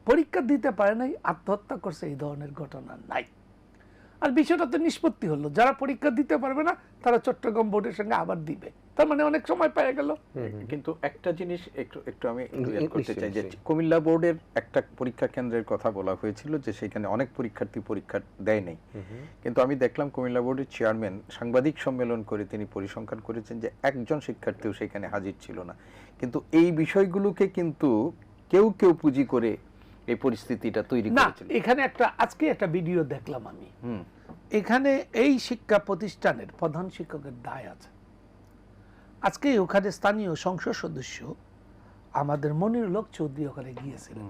পরীক্ষা দিতে পারে নাই, আত্মহত্যা করছে, এই ধরনের ঘটনা নাই। আর বিষয়টা তো নিষ্পত্তি হলো, যারা পরীক্ষা দিতে পারবে না তারা চট্টগ্রাম বোর্ডের সঙ্গে আবার দিবে, তার মানে অনেক সময় পেয়ে গেল। কিন্তু একটা জিনিস একটু আমি করতে চাই যে কুমিল্লা বোর্ডের একটা পরীক্ষা কেন্দ্রের কথা বলা হয়েছিল যে সেখানে অনেক পরীক্ষার্থী পরীক্ষা দেয় নাই, কিন্তু আমি দেখলাম কুমিল্লা বোর্ডের চেয়ারম্যান সাংবাদিক সম্মেলন করে তিনি পরিসংখ্যান করেছেন যে একজন শিক্ষার্থীও সেখানে হাজির ছিল না। কিন্তু এই বিষয়গুলোকে কিন্তু কেউ কেউ পুঁজি করে এই পরিস্থিতিটা তৈরি করেছিল। এখানে আজকে একটা ভিডিও দেখলাম আমি, এখানে এই শিক্ষা প্রতিষ্ঠানের প্রধান শিক্ষকের দায় আছে। আজকে ওখানে স্থানীয় সংসদ সদস্য আমাদের মনিরুল হক চৌধুরী ওখানে গিয়েছিলেন।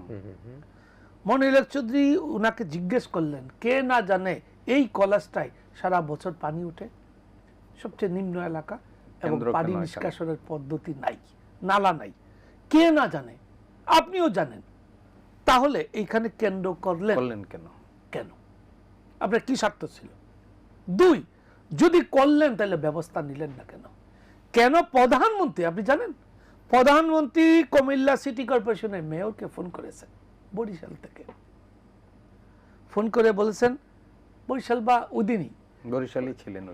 মনিরুল হক চৌধুরী ওনাকে জিজ্ঞেস করলেন, কে না জানে এই কলেজটায় সারা বছর পানি উঠে, সবচেয়ে নিম্ন এলাকা এবং পানি নিষ্কাশনের পদ্ধতি নাই, নালা নাই, কে না জানে? আপনিও জানেন, তাহলে এইখানে কেন্দ্র করলেন কেন? আপনার কি স্বার্থ ছিল? 2, যদি করলেন তাহলে ব্যবস্থা নিলেন না কেন? কেন প্রধানমন্ত্রী, আপনি জানেন প্রধানমন্ত্রী কুমিল্লা সিটি কর্পোরেশনের মেয়রকে ফোন করেছেন বরিশাল থেকে, ফোন করে বলেছেন, বরিশাল বা ওদিনই বরিশালই ছিলেন,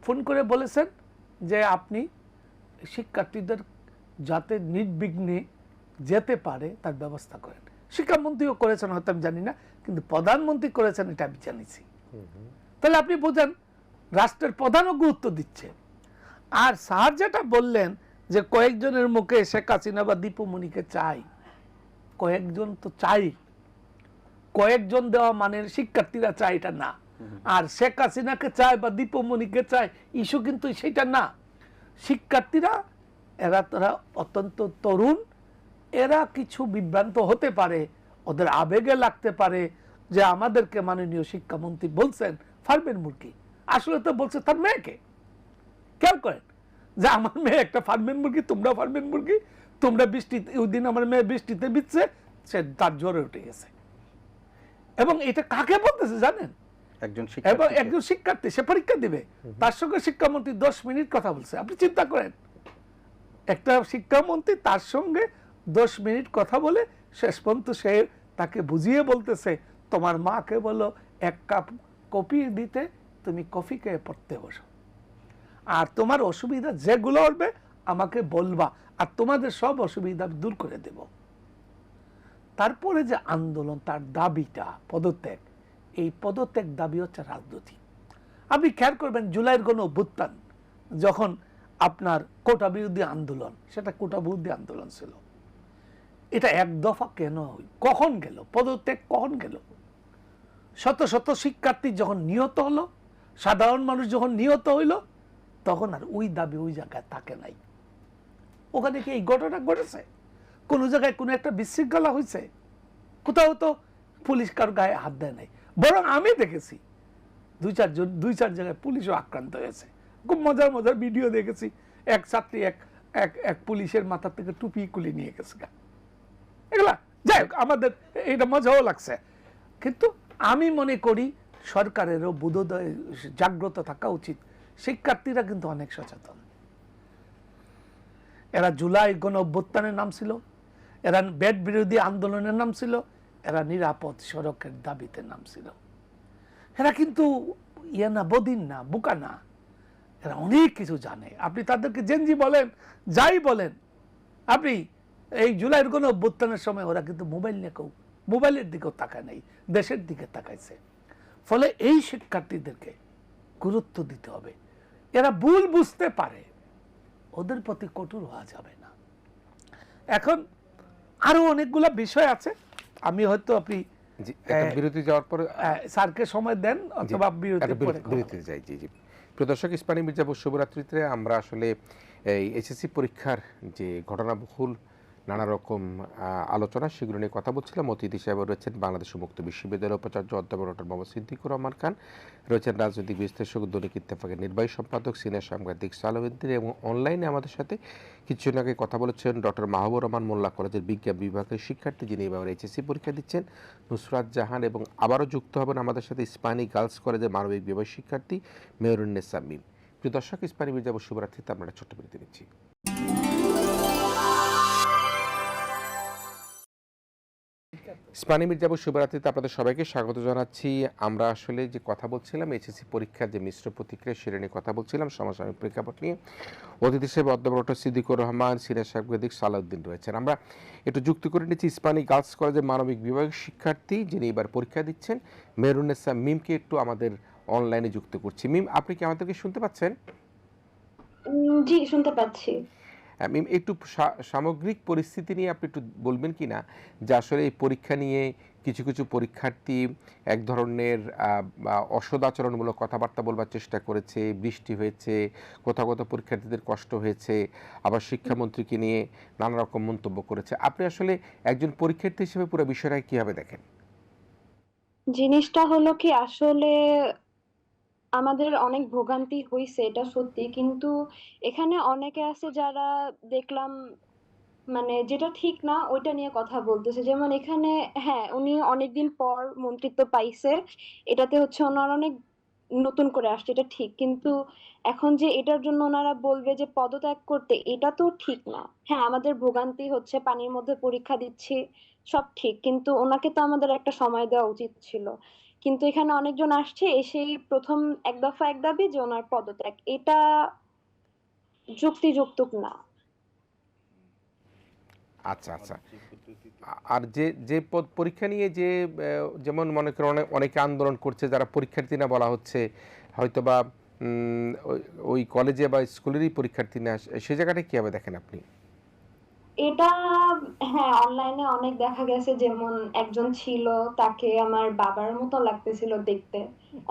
ফোন করে বলেছেন যে আপনি শিক্ষার্থীদের যাতে নির্বিঘ্নে যেতে পারে তার ব্যবস্থা করেন। শিক্ষামন্ত্রীও করেছেন, হয়তো আমি জানি না, কিন্তু প্রধানমন্ত্রী করেছেন এটা আমি জানিছি। তাহলে আপনি বোঝেন রাষ্ট্রের প্রধানও গুরুত্ব দিচ্ছে। আর স্যার যেটা বললেন যে কয়েকজনের মুখে শেখ হাসিনা বা দীপুমণিকে চাই, কয়েকজন তো চাই, কয়েকজন দেওয়া মানে শিক্ষার্থীরা চায় এটা না, আর শেখ হাসিনাকে চায় বা দীপুমণিকে চায় ইস্যু কিন্তু সেটা না। শিক্ষার্থীরা তারা অত্যন্ত তরুণ, এরা কিছু বিভ্রান্ত হতে পারে, ওদের আবেগে লাগতে পারে যে আমাদেরকে মাননীয় শিক্ষামন্ত্রী বলছেন ফার্মের মুরগি, আসলে তো বলছে তার মেয়েকে। খেয়াল করেন যে আমার মেয়ে একটা ফার্মের মুরগি, তোমরা ফার্মের মুরগি, তোমরা বৃষ্টিতে, ওই দিন আমার মেয়ে বৃষ্টিতে ভিজছে, সে তার জ্বরে উঠে গেছে। এবং এটা কাকে বলতেছে জানেন? একজন শিক্ষার্থী, সে পরীক্ষা দিবে, তার সঙ্গে শিক্ষামন্ত্রী 10 মিনিট কথা বলছে। আপনি চিন্তা করেন একটা শিক্ষামন্ত্রী তার সঙ্গে 10 মিনিট কথা বলে শেষ পর্যন্ত সে তাকে বুঝিয়ে বলতেছে তোমার মাকে বলো 1 কাপ কফি দিতে, তুমি কফি খেয়ে পড়তে বসো, আর তোমার অসুবিধা যেগুলো হবে আমাকে বলবা, আর তোমাদের সব অসুবিধা দূর করে দেব। তারপরে যে আন্দোলন, তার দাবিটা পদত্যাগ, এই পদত্যাগ দাবি হচ্ছে রাজনৈতিক। আপনি খেয়াল করবেন জুলাইয়ের গণ অভ্যুত্থান যখন আপনার কোটা বিরোধী আন্দোলন, সেটা কোটা বিরোধী আন্দোলন ছিল, এটা এক দফা কেন কখন গেল, পদত্যাগ কখন গেল? শত শত শিক্ষার্থী যখন নিহত হলো, সাধারণ মানুষ যখন নিহত হইল, তখন আর ওই দাবি ওই জায়গায় থাকে নাই। ওখানে কি এই ঘটনা ঘটেছে? কোন জায়গায় কোনো একটা বিশৃঙ্খলা হয়েছে? কোথাও তো পুলিশ কার গায়ে হাত দেয় নাই। বরং আমি দেখেছি 2-4 জায়গায় পুলিশও আক্রান্ত হয়েছে। খুব মজার মজার ভিডিও দেখেছি, এক ছাত্রী এক পুলিশের মাথা থেকে টুপি খুলে নিয়ে গেছে। এগুলা যাই হোক, আমাদের এটা মজাও লাগছে। কিন্তু আমি মনে করি সরকারেরও বোধোদয় জাগ্রত থাকা উচিত। শিক্ষার্থীরা কিন্তু অনেক সচেতন। এরা জুলাই গণ অভ্যুত্থানের নাম ছিল, এরা ব্যাট বিরোধী আন্দোলনের নাম ছিল, এরা নিরাপদ সড়কের দাবিতে নাম ছিল। এরা কিন্তু ইয়ে না, বদিন না, বোকা না, এরা অনেক কিছু জানে। আপনি তাদেরকে জেনজি বলেন, যাই বলেন, আপনি এই জুলাইয়ের গণ অভ্যুত্থানের সময় ওরা কিন্তু মোবাইল নিয়ে কেউ মোবাইলের দিকেও তাকায় নাই, দেশের দিকে তাকাইছে। ফলে এই শিক্ষার্থীদেরকে গুরুত্ব দিতে হবে। এরা ভুল বুঝতে পারে, ওদের প্রতি কঠোর হওয়া যাবে না। এখন আরো অনেকগুলা বিষয় আছে, আমি হয়তো আপনি বিরতি যাওয়ার পরে স্যারকে সময় দেন অথবা বিরতিতে যাই। জি জি, প্রিয় দর্শক, ইস্পানী মির্জাপুর শুভরাত্রিতে আমরা আসলে এই এইচএসসি পরীক্ষার যে ঘটনাবহুল নানা রকম আলোচনা, সেগুলো নিয়ে কথা বলছিলাম। অতিথি হিসেবে রয়েছেন বাংলাদেশ মুক্ত বিশ্ববিদ্যালয়ের উপাচার্য অধ্যাপক ডক্টর মোহাম্মদ সিদ্দিকুর রহমান খান, রয়েছেন রাজনৈতিক বিশ্লেষক দৈনিক ইত্তেফাকের নির্বাহী সম্পাদক সিনিয়র সাংবাদিক সালাউদ্দিন, এবং অনলাইনে আমাদের সাথে কিছুদিন আগে কথা বলেছেন ডক্টর মাহবুবুর রহমান মোল্লা কলেজের বিজ্ঞান বিভাগের শিক্ষার্থী, যিনি এবার এইচএসসি পরীক্ষা দিচ্ছেন, নুসরাত জাহান, এবং আবারও যুক্ত হবেন আমাদের সাথে ইস্পানী গার্লস কলেজের মানবিক বিভাগ শিক্ষার্থী মেহরুন্নেসা মিম। প্রিয় দর্শক, ইস্পানী মির্জাপুর শুভরাত্রিতে আমরা ছোট্ট বিরতি নিচ্ছি। ইস্পানী মির্জাপুর শুভরাত্রিতে আপনাদের সবাইকে স্বাগত জানাচ্ছি। আমরা আসলে যে কথা বলছিলাম এইচএসসি পরীক্ষার যে মিশ্র প্রতিক্রিয়া, সেটা নিয়ে কথা বলছিলাম, সমসাময়িক প্রেক্ষাপট নিয়ে। অতিথি হিসেবে অধ্যাপক ডক্টর সিদ্দিকুর রহমান, সিনিয়র সাংবাদিক সালাউদ্দিন রয়েছেন। আমরা একটু যুক্তি করে নিচ্ছি ইস্পানী গার্লস কলেজের মানবিক বিভাগের শিক্ষার্থী, যিনি এবার পরীক্ষা দিচ্ছেন, মেহরুন্নেসা মিমকে একটু আমাদের অনলাইনে যুক্ত করছি। মিম, আপনি কি আমাদেরকে শুনতে পাচ্ছেন? জি, শুনতে পাচ্ছি। মিম, একটু সামগ্রিক পরিস্থিতি নিয়ে আপনি একটু বলবেন কি না, যে আসলে এই পরীক্ষা নিয়ে কিছু কিছু পরীক্ষার্থী এক ধরনের অসদাচরণমূলক কথাবার্তা বলবার চেষ্টা করেছে, বৃষ্টি হয়েছে, কোথাও কোথাও পরীক্ষার্থীদের কষ্ট হয়েছে, আবার শিক্ষামন্ত্রীকে নিয়ে নানা রকম মন্তব্য করেছে। আপনি আসলে একজন পরীক্ষার্থী হিসেবে পুরো বিষয়টাকে কিভাবে দেখেন? জিনিসটা হলো কি, আসলে আমাদের অনেক ভোগান্তি হইছে, এটা সত্যি। কিন্তু এখানে অনেকে আছে যারা দেখলাম মানে যেটা ঠিক না ওইটা নিয়ে কথা বলতেছে। যেমন এখানে, হ্যাঁ, উনি অনেকদিন পর মন্ত্রিত্ব পাইছে, এটাতে হচ্ছে ওনার অনেক নতুন করে আসছে, এটা ঠিক। কিন্তু এখন যে এটার জন্য ওনারা বলবে যে পদত্যাগ করতে, এটা তো ঠিক না। হ্যাঁ, আমাদের ভোগান্তি হচ্ছে, পানির মধ্যে পরীক্ষা দিচ্ছি, সব ঠিক, কিন্তু ওনাকে তো আমাদের একটা সময় দেওয়া উচিত ছিল। কিন্তু এখানে অনেকজন আসছে, এসেই প্রথম এক দফা এক দাবি যে ওনার পদত্যাগ, এটা যুক্তিযুক্ত না। আচ্ছা আচ্ছা। আর যে যে পরীক্ষা নিয়ে যে যেমন মনে করেন অনেকে আন্দোলন করছে, যারা পরীক্ষার্থী না বলা হচ্ছে, হয়তোবা ওই কলেজে বা স্কুলেরই পরীক্ষার্থী না, সে জায়গাটা কিভাবে দেখেন আপনি? এটা, হ্যাঁ, অনলাইনে অনেক দেখা গেছে। যেমন একজন ছিল, তাকে আমার বাবার মতো লাগতেছিল দেখতে,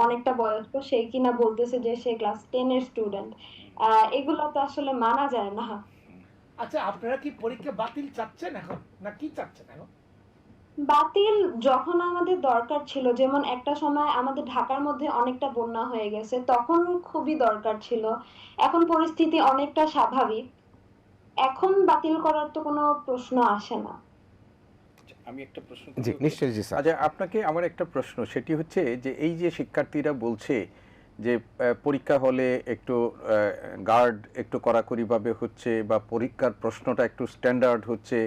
অনেকটা বয়স্ক, সে কিনা বলতেছে যে সে ক্লাস 10 এর স্টুডেন্ট। এগুলো তো আসলে মানা যায় না। আচ্ছা, আপনারা কি পরীক্ষা বাতিল চাচ্ছেন এখন, না কি চাচ্ছেন এখন? বাতিল যখন আমাদের দরকার ছিল, যেমন একটা সময় আমাদের ঢাকার মধ্যে অনেকটা বন্যা হয়ে গেছে, তখন খুবই দরকার ছিল। এখন পরিস্থিতি অনেকটা স্বাভাবিক, এখন বাতিল করার তো কোনো প্রশ্ন আসে না। আমি একটা প্রশ্ন জি নিশ্চয়ই। জি স্যার। আচ্ছা, আপনাকে আমার একটা প্রশ্ন, সেটি হচ্ছে যে এই যে শিক্ষার্থীরা বলছে যে পরীক্ষা হলে একটু গার্ড একটু কড়াকড়িভাবে হচ্ছে, বা পরীক্ষার প্রশ্নটা একটু স্ট্যান্ডার্ড হচ্ছে,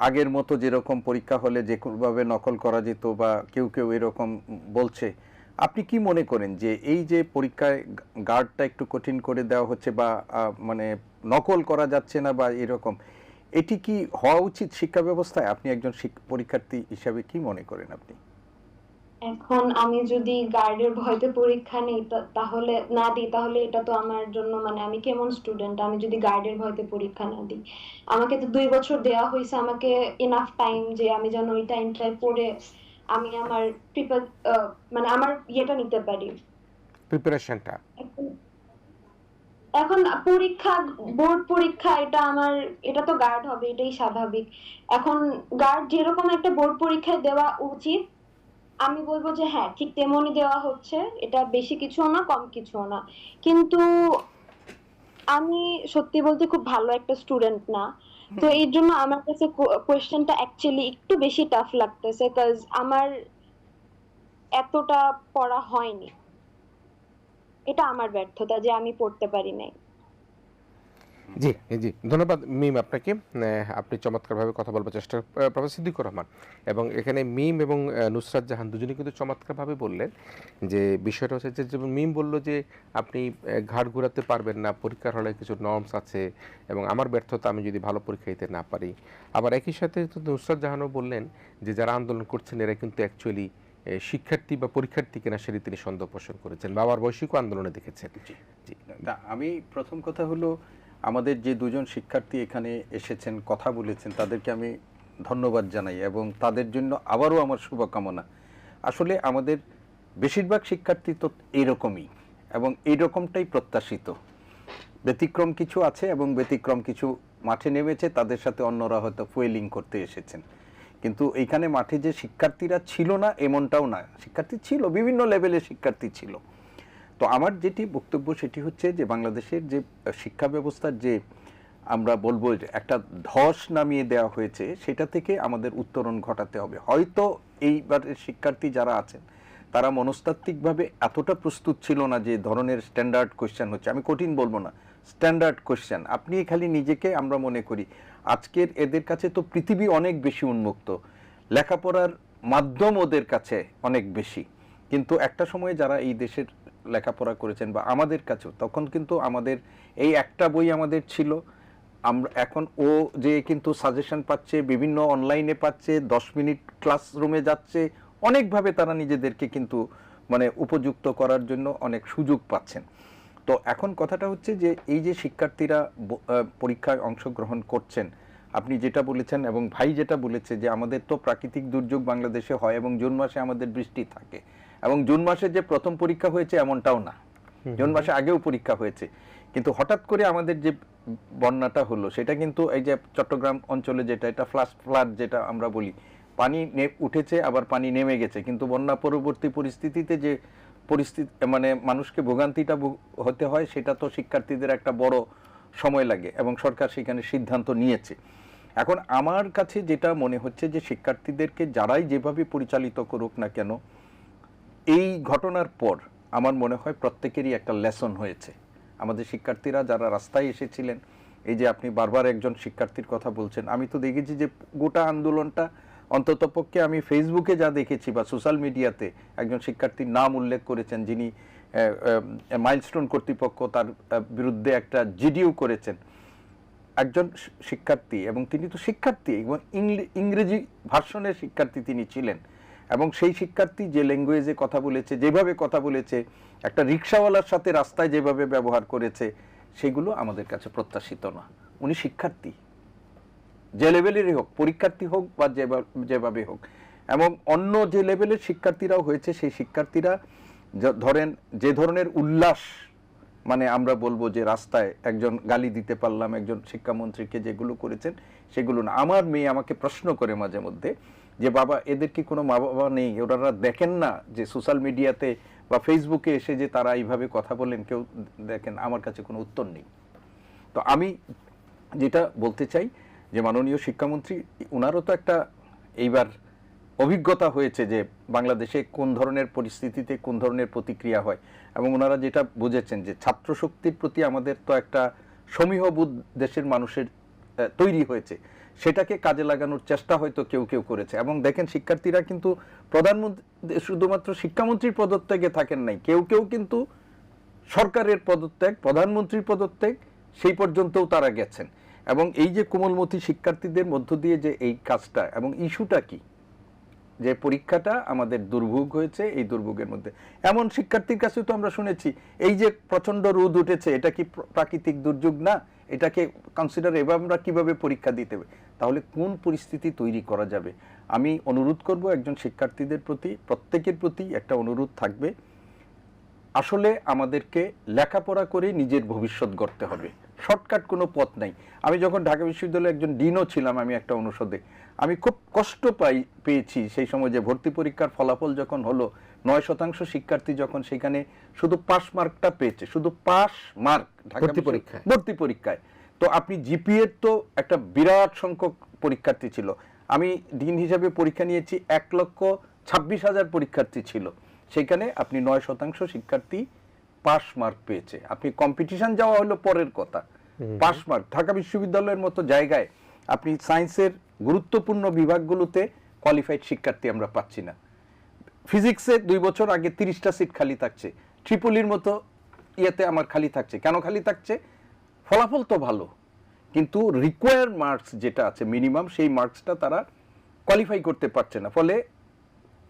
আগের মতো যেরকম পরীক্ষা হলে যেভাবে নকল করা যেত বা কেউ কেউ এরকম বলছে, আপনি কি মনে করেন যে এই যে পরীক্ষায় গার্ডটা একটু কঠিন করে দেওয়া হচ্ছে বা মানে নকল করা যাচ্ছে না বা এরকম, এটি কি হওয়া উচিত শিক্ষা ব্যবস্থায়? আপনি একজন পরীক্ষার্থী হিসাবে কি মনে করেন আপনি? এখন আমি যদি গার্ডের ভয়তে পরীক্ষা নিই তাহলে না দিই, তাহলে এটা তো আমার জন্য মানে আমি কেমন স্টুডেন্ট? আমি যদি গার্ডের ভয়তে পরীক্ষা না দিই, আমাকে তো 2 বছর দেওয়া হয়েছে, আমাকে এনাফ টাইম যে আমি যেন ওই টাইমটায় পড়ে আমি আমার প্রিপার মানে আমার ইয়েটা নিতে পারি। প্রিপারেশনটা। এখন এখন পরীক্ষা, বোর্ড পরীক্ষা, এটা তো গার্ড হবে, এটাই স্বাভাবিক। এখন গার্ড যেরকম একটা বোর্ড পরীক্ষায় দেওয়া উচিত, আমি বলবো যে হ্যাঁ ঠিক তেমনই দেওয়া হচ্ছে, এটা বেশি কিছুও না কম কিছুও না। কিন্তু আমি সত্যি বলতে খুব ভালো একটা স্টুডেন্ট না, তো এই জন্য আমার কাছে কোয়েশ্চেনটা অ্যাকচুয়ালি একটু বেশি টাফ লাগতেছে, কজ আমার এতটা পড়া হয়নি। এটা আমার ব্যর্থতা যে আমি পড়তে পারি নাই। জি, জি। ধন্যবাদ মিম আপনাকে। আপনি চমৎকারভাবে কথা বলবার চেষ্টা প্রফেসর সিদ্দিকুর রহমান, এবং এখানে মিম এবং নুসরাত জাহান দুজনেই কিন্তু চমৎকারভাবে বললেন যে বিষয়টা হচ্ছে যে, যেমন মিম বলল যে আপনি ঘাড় ঘুরাতে পারবেন না, পরীক্ষার হলে কিছু নর্মস আছে এবং আমার ব্যর্থতা আমি যদি ভালো পরীক্ষা দিতে না পারি। আবার একই সাথে নুসরাত জাহানও বললেন যে যারা আন্দোলন করছেন এরা কিন্তু অ্যাকচুয়ালি শিক্ষার্থী বা পরীক্ষার্থী কিনা সেটি তিনি সন্দেহ পোষণ করেছেন, বাবার বয়সীকেও আন্দোলনে দেখেছেন। জি। না, আমি প্রথম কথা হলো আমাদের যে দুজন শিক্ষার্থী এখানে এসেছেন কথা বলেছেন তাদেরকে আমি ধন্যবাদ জানাই এবং তাদের জন্য আবারও আমার শুভকামনা। আসলে আমাদের বেশিরভাগ শিক্ষার্থী তো এরকমই এবং এইরকমটাই প্রত্যাশিত। ব্যতিক্রম কিছু আছে এবং ব্যতিক্রম কিছু মাঠে নেমেছে, তাদের সাথে অন্যরা হয়তো ফুয়েলিং করতে এসেছেন। কিন্তু এইখানে মাঠে যে শিক্ষার্থীরা ছিল না এমনটাও না, শিক্ষার্থী ছিল, বিভিন্ন লেভেলের শিক্ষার্থী ছিল। তো আমার যেটি বক্তব্য সেটি হচ্ছে যে বাংলাদেশের যে শিক্ষা ব্যবস্থার যে আমরা বলবো যে একটা ধস নামিয়ে দেওয়া হয়েছে, সেটা থেকে আমাদের উত্তরণ ঘটাতে হবে। হয়তো এইবারের শিক্ষার্থী যারা আছেন তারা মনস্তাত্ত্বিকভাবে এতটা প্রস্তুত ছিল না যে ধরনের স্ট্যান্ডার্ড কোয়েশ্চেন হচ্ছে, আমি কঠিন বলবো না, স্ট্যান্ডার্ড কোয়েশ্চেন। আপনি খালি নিজেকে, আমরা মনে করি আজকের এদের কাছে তো পৃথিবী অনেক বেশি উন্মুক্ত, লেখাপড়ার মাধ্যম ওদের কাছে অনেক বেশি। কিন্তু একটা সময় যারা এই দেশের লেখাপড়া করেছেন বা আমাদের কাছেও, তখন কিন্তু আমাদের এই একটা বই আমাদের ছিল। আমরা এখন ও যে কিন্তু সাজেশন পাচ্ছে, বিভিন্ন অনলাইনে পাচ্ছে, 10 মিনিট ক্লাসরুমে যাচ্ছে, অনেকভাবে তারা নিজেদেরকে কিন্তু মানে উপযুক্ত করার জন্য অনেক সুযোগ পাচ্ছেন। তো এখন কথাটা হচ্ছে যে এই যে শিক্ষার্থীরা পরীক্ষায় অংশগ্রহণ করছেন, আপনি যেটা বলেছেন এবং ভাই যেটা বলেছে যে আমাদের তো প্রাকৃতিক দুর্যোগ বাংলাদেশে হয় এবং জুন মাসে আমাদের বৃষ্টি থাকে, এবং জুন মাসে যে প্রথম পরীক্ষা হয়েছে এমনটাও না, জুন মাসে আগেও পরীক্ষা হয়েছে। কিন্তু হঠাৎ করে আমাদের যে বন্যাটা হলো সেটা কিন্তু এই যে চট্টগ্রাম অঞ্চলে যেটা, এটা ফ্লাড যেটা আমরা বলি, পানি উঠেছে আবার পানি নেমে গেছে, কিন্তু বন্যা পরবর্তী পরিস্থিতিতে যে পরিস্থিতি মানে মানুষকে ভোগান্তিটা হতে হয়, সেটা তো শিক্ষার্থীদের একটা বড় সময় লাগে এবং সরকার সেখানে সিদ্ধান্ত নিয়েছে। এখন আমার কাছে যেটা মনে হচ্ছে যে শিক্ষার্থীদেরকে যারাই যেভাবে পরিচালিত করুক না কেন, এই ঘটনার পর আমার মনে হয় প্রত্যেকেরই একটা লেসন হয়েছে। আমাদের শিক্ষার্থীরা যারা রাস্তায় এসেছিলেন, এই যে আপনি বারবার একজন শিক্ষার্থীর কথা বলছেন, আমি তো দেখেছি যে গোটা আন্দোলনটা অন্ততপক্ষে আমি ফেসবুকে যা দেখেছি বা সোশ্যাল মিডিয়াতে একজন শিক্ষার্থীর নাম উল্লেখ করেছেন যিনি মাইলস্টোন কর্তৃপক্ষ তার বিরুদ্ধে একটা জিডিও করেছেন, একজন শিক্ষার্থী, এবং তিনি তো শিক্ষার্থী এবং ইংরেজি ভার্সনের শিক্ষার্থী তিনি ছিলেন, এবং সেই শিক্ষার্থী যে ল্যাঙ্গুয়েজে কথা বলেছে, যেভাবে কথা বলেছে, একটা রিক্সাওয়ালার সাথে রাস্তায় যেভাবে ব্যবহার করেছে, সেগুলো আমাদের কাছে প্রত্যাশিত না। উনি শিক্ষার্থী, যে লেভেলেরই হোক, পরীক্ষার্থী হোক বা যেভাবে হোক, এবং অন্য যে লেভেলের শিক্ষার্থীরাও হয়েছে, সেই শিক্ষার্থীরা ধরেন যে ধরনের উল্লাস, মানে আমরা বলবো যে রাস্তায় একজন গালি দিতে পারলাম একজন শিক্ষামন্ত্রীকে, যেগুলো করেছেন সেগুলো না। আমার মেয়ে আমাকে প্রশ্ন করে মাঝে মধ্যে যে বাবা এদের কি কোনো মা বাবা নেই, ওনারা দেখেন না যে সোশ্যাল মিডিয়াতে বা ফেসবুকে এসে যে তারা এইভাবে কথা বলেন, কেউ দেখেন? আমার কাছে কোনো উত্তর নেই। তো আমি যেটা বলতে চাই যে মাননীয় শিক্ষামন্ত্রী, ওনারও তো একটা এইবার অভিজ্ঞতা হয়েছে যে বাংলাদেশে কোন ধরনের পরিস্থিতিতে কোন ধরনের প্রতিক্রিয়া হয়, এবং ওনারা যেটা বুঝেছেন যে ছাত্র শক্তির প্রতি আমাদের তো একটা সমীহবোধ দেশের মানুষের তৈরি হয়েছে, সেটাকে কাজে লাগানোর চেষ্টা হয়তো কেউ কেউ করেছে। এবং দেখেন শিক্ষার্থীরা কিন্তু প্রধানমন্ত্রী শুধুমাত্র শিক্ষামন্ত্রীর পদত্যাগে থাকেন নাই, কেউ কেউ কিন্তু সরকারের পদত্যাগ, প্রধানমন্ত্রীর পদত্যাগ সেই পর্যন্তও তারা গেছেন। এবং এই যে কোমলমতি শিক্ষার্থীদের মধ্য দিয়ে যে এই কাজটা, এবং ইস্যুটা কি, যে পরীক্ষাটা আমাদের দুর্ভোগ হয়েছে, এই দুর্ভোগের মধ্যে এমন শিক্ষার্থীর কাছে তো আমরা শুনেছি এই যে প্রচন্ড রোদ উঠেছে, এটা কি প্রাকৃতিক দুর্যোগ না, এটাকে কনসিডার এভাবে আমরা কিভাবে পরীক্ষা দিতে হবে, তাহলে কোন পরিস্থিতি তৈরি করা যাবে। আমি অনুরোধ করব একজন শিক্ষার্থীদের প্রতি, প্রত্যেকের প্রতি একটা অনুরোধ থাকবে, আসলে আমাদেরকে লেখাপড়া করে নিজের ভবিষ্যৎ গড়তে হবে, শর্টকাট কোনো পথ নাই। আমি যখন ঢাকা বিশ্ববিদ্যালয়ে একজন ডিনও ছিলাম, আমি একটা অনুষদে, আমি খুব কষ্ট পেয়েছি সেই সময় যে ভর্তি পরীক্ষার ফলাফল যখন হলো 9% শিক্ষার্থী যখন সেখানে শুধু পাস মার্কটা পেয়েছে, শুধু পাস মার্ক ভর্তি পরীক্ষায়। তো আপনি জিপিএ তো একটা বিরাট সংখ্যক পরীক্ষার্থী ছিল, আমি ডিন হিসাবে পরীক্ষা নিয়েছি 1,26,000 পরীক্ষার্থী ছিল, সেখানে আপনি 9% শিক্ষার্থী পাস মার্ক পেয়েছে। আপনি কম্পিটিশন যাওয়া হলো পরের কথা, পাস মার্ক ঢাকা বিশ্ববিদ্যালয়ের মতো জায়গায় আপনি সায়েন্সের গুরুত্বপূর্ণ বিভাগগুলোতে কোয়ালিফাইড শিক্ষার্থী আমরা পাচ্ছি না। ফিজিক্সে 2 বছর আগে 30টা সিট খালি থাকছে, ট্রিপলির মতো ইয়েতে আমার খালি থাকছে। কেন খালি থাকছে? ফলাফল তো ভালো, কিন্তু রিকোয়ার মার্কস যেটা আছে মিনিমাম, সেই মার্কসটা তারা কোয়ালিফাই করতে পারছে না, ফলে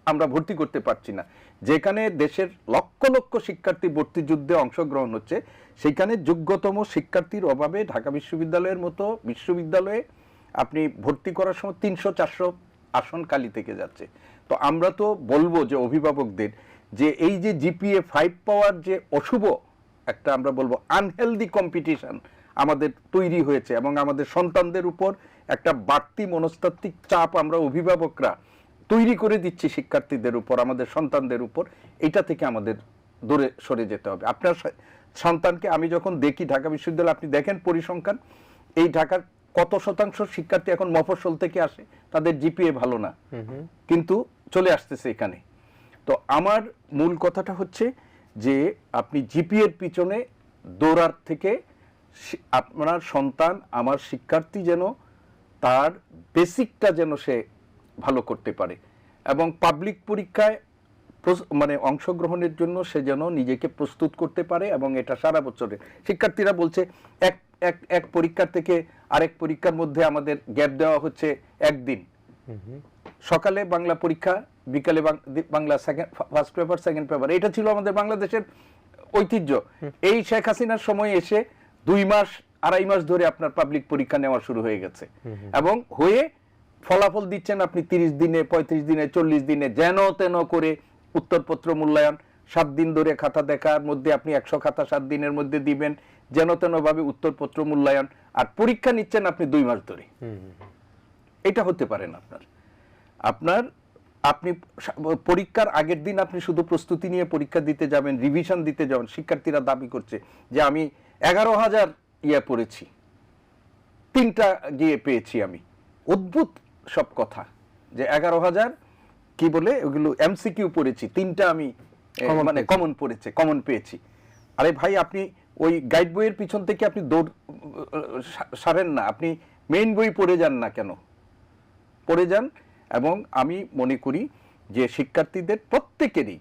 আমরা ভর্তি করতে পারছি না। যেখানে দেশের লক্ষ লক্ষ শিক্ষার্থী ভর্তি যুদ্ধে অংশগ্রহণ হচ্ছে, সেখানে যোগ্যতম শিক্ষার্থীর অভাবে ঢাকা বিশ্ববিদ্যালয়ের মতো বিশ্ববিদ্যালয়ে আপনি ভর্তি করার সময় 300-400 আসন খালি থেকে যাচ্ছে। তো আমরা তো বলবো যে অভিভাবকদের, যে এই যে জিপিএ 5 পাওয়ার যে অশুভ একটা, আমরা বলবো আনহেলদি কম্পিটিশন আমাদের তৈরি হয়েছে, এবং আমাদের সন্তানদের উপর একটা বাড়তি মনস্তাত্ত্বিক চাপ আমরা অভিভাবকরা তৈরি করে দিচ্ছি শিক্ষার্থীদের উপর, আমাদের সন্তানদের উপর, এটা থেকে আমাদের দূরে সরে যেতে হবে। আপনার সন্তানকে আমি যখন দেখি ঢাকা বিশ্ববিদ্যালয়ে, আপনি দেখেন পরিসংখ্যান, এই ঢাকার কত শতাংশ শিক্ষার্থী এখন মফস্বল থেকে আসে, তাদের জিপিএ ভালো না, কিন্তু চলে আসতেছে এখানে। তো আমার মূল কথাটা হচ্ছে যে আপনি জিপিএর পিছনে দৌড়ার থেকে আপনার সন্তান, আমার শিক্ষার্থী যেন তার বেসিকটা যেন সে ভালো করতে পারে, এবং পাবলিক পরীক্ষায় মানে অংশগ্রহণের জন্য সে যেন নিজেকে প্রস্তুত করতে পারে। এবং এটা সারা বছরে শিক্ষার্থীরা বলছে এক পরীক্ষার থেকে আরেক পরীক্ষার মধ্যে আমাদের গ্যাপ দেওয়া হচ্ছে একদিন, সকালে বাংলা পরীক্ষা, বিকালে Bangla first paper second paper, এটা ছিল আমাদের বাংলাদেশের ঐতিহ্য। এই শেখ হাসিনার সময় এসে 2 মাস 2.5 মাস ধরে আপনার পাবলিক পরীক্ষা নেওয়া শুরু হয়ে গেছে, এবং হয়ে ফলাফল দিচ্ছেন আপনি 30 দিনে, 35 দিনে, 40 দিনে, যেন তেন করে উত্তরপত্র মূল্যায়ন, 7 দিন ধরে খাতা দেখার মধ্যে আপনি 100 খাতা 7 দিনের মধ্যে দিবেন, যেন তেন ভাবে উত্তরপত্র মূল্যায়ন, আর পরীক্ষা নিচ্ছেন আপনি 2 মাস ধরে। এটা হতে পারে না আপনার আপনি পরীক্ষার আগের দিন আপনি শুধু প্রস্তুতি নিয়ে পরীক্ষা দিতে যাবেন, রিভিশন দিতে যাবেন। শিক্ষার্থীরা দাবি করছে যে আমি 11,000 ইয়ে পড়েছি, 3টা গিয়ে পেয়েছি আমি। অদ্ভুত সব কথা, যে 11,000 কি বলে ওগুলো এমসিকিউ পড়েছি, 3টা আমি মানে কমন পেয়েছি। আরে ভাই, আপনি ওই গাইড বইয়ের পিছন থেকে আপনি দৌড় সারেন না, আপনি মেইন বই পড়ে যান না কেন, পড়ে যান। এবং আমি মনে করি যে শিক্ষার্থীদের প্রত্যেকেরই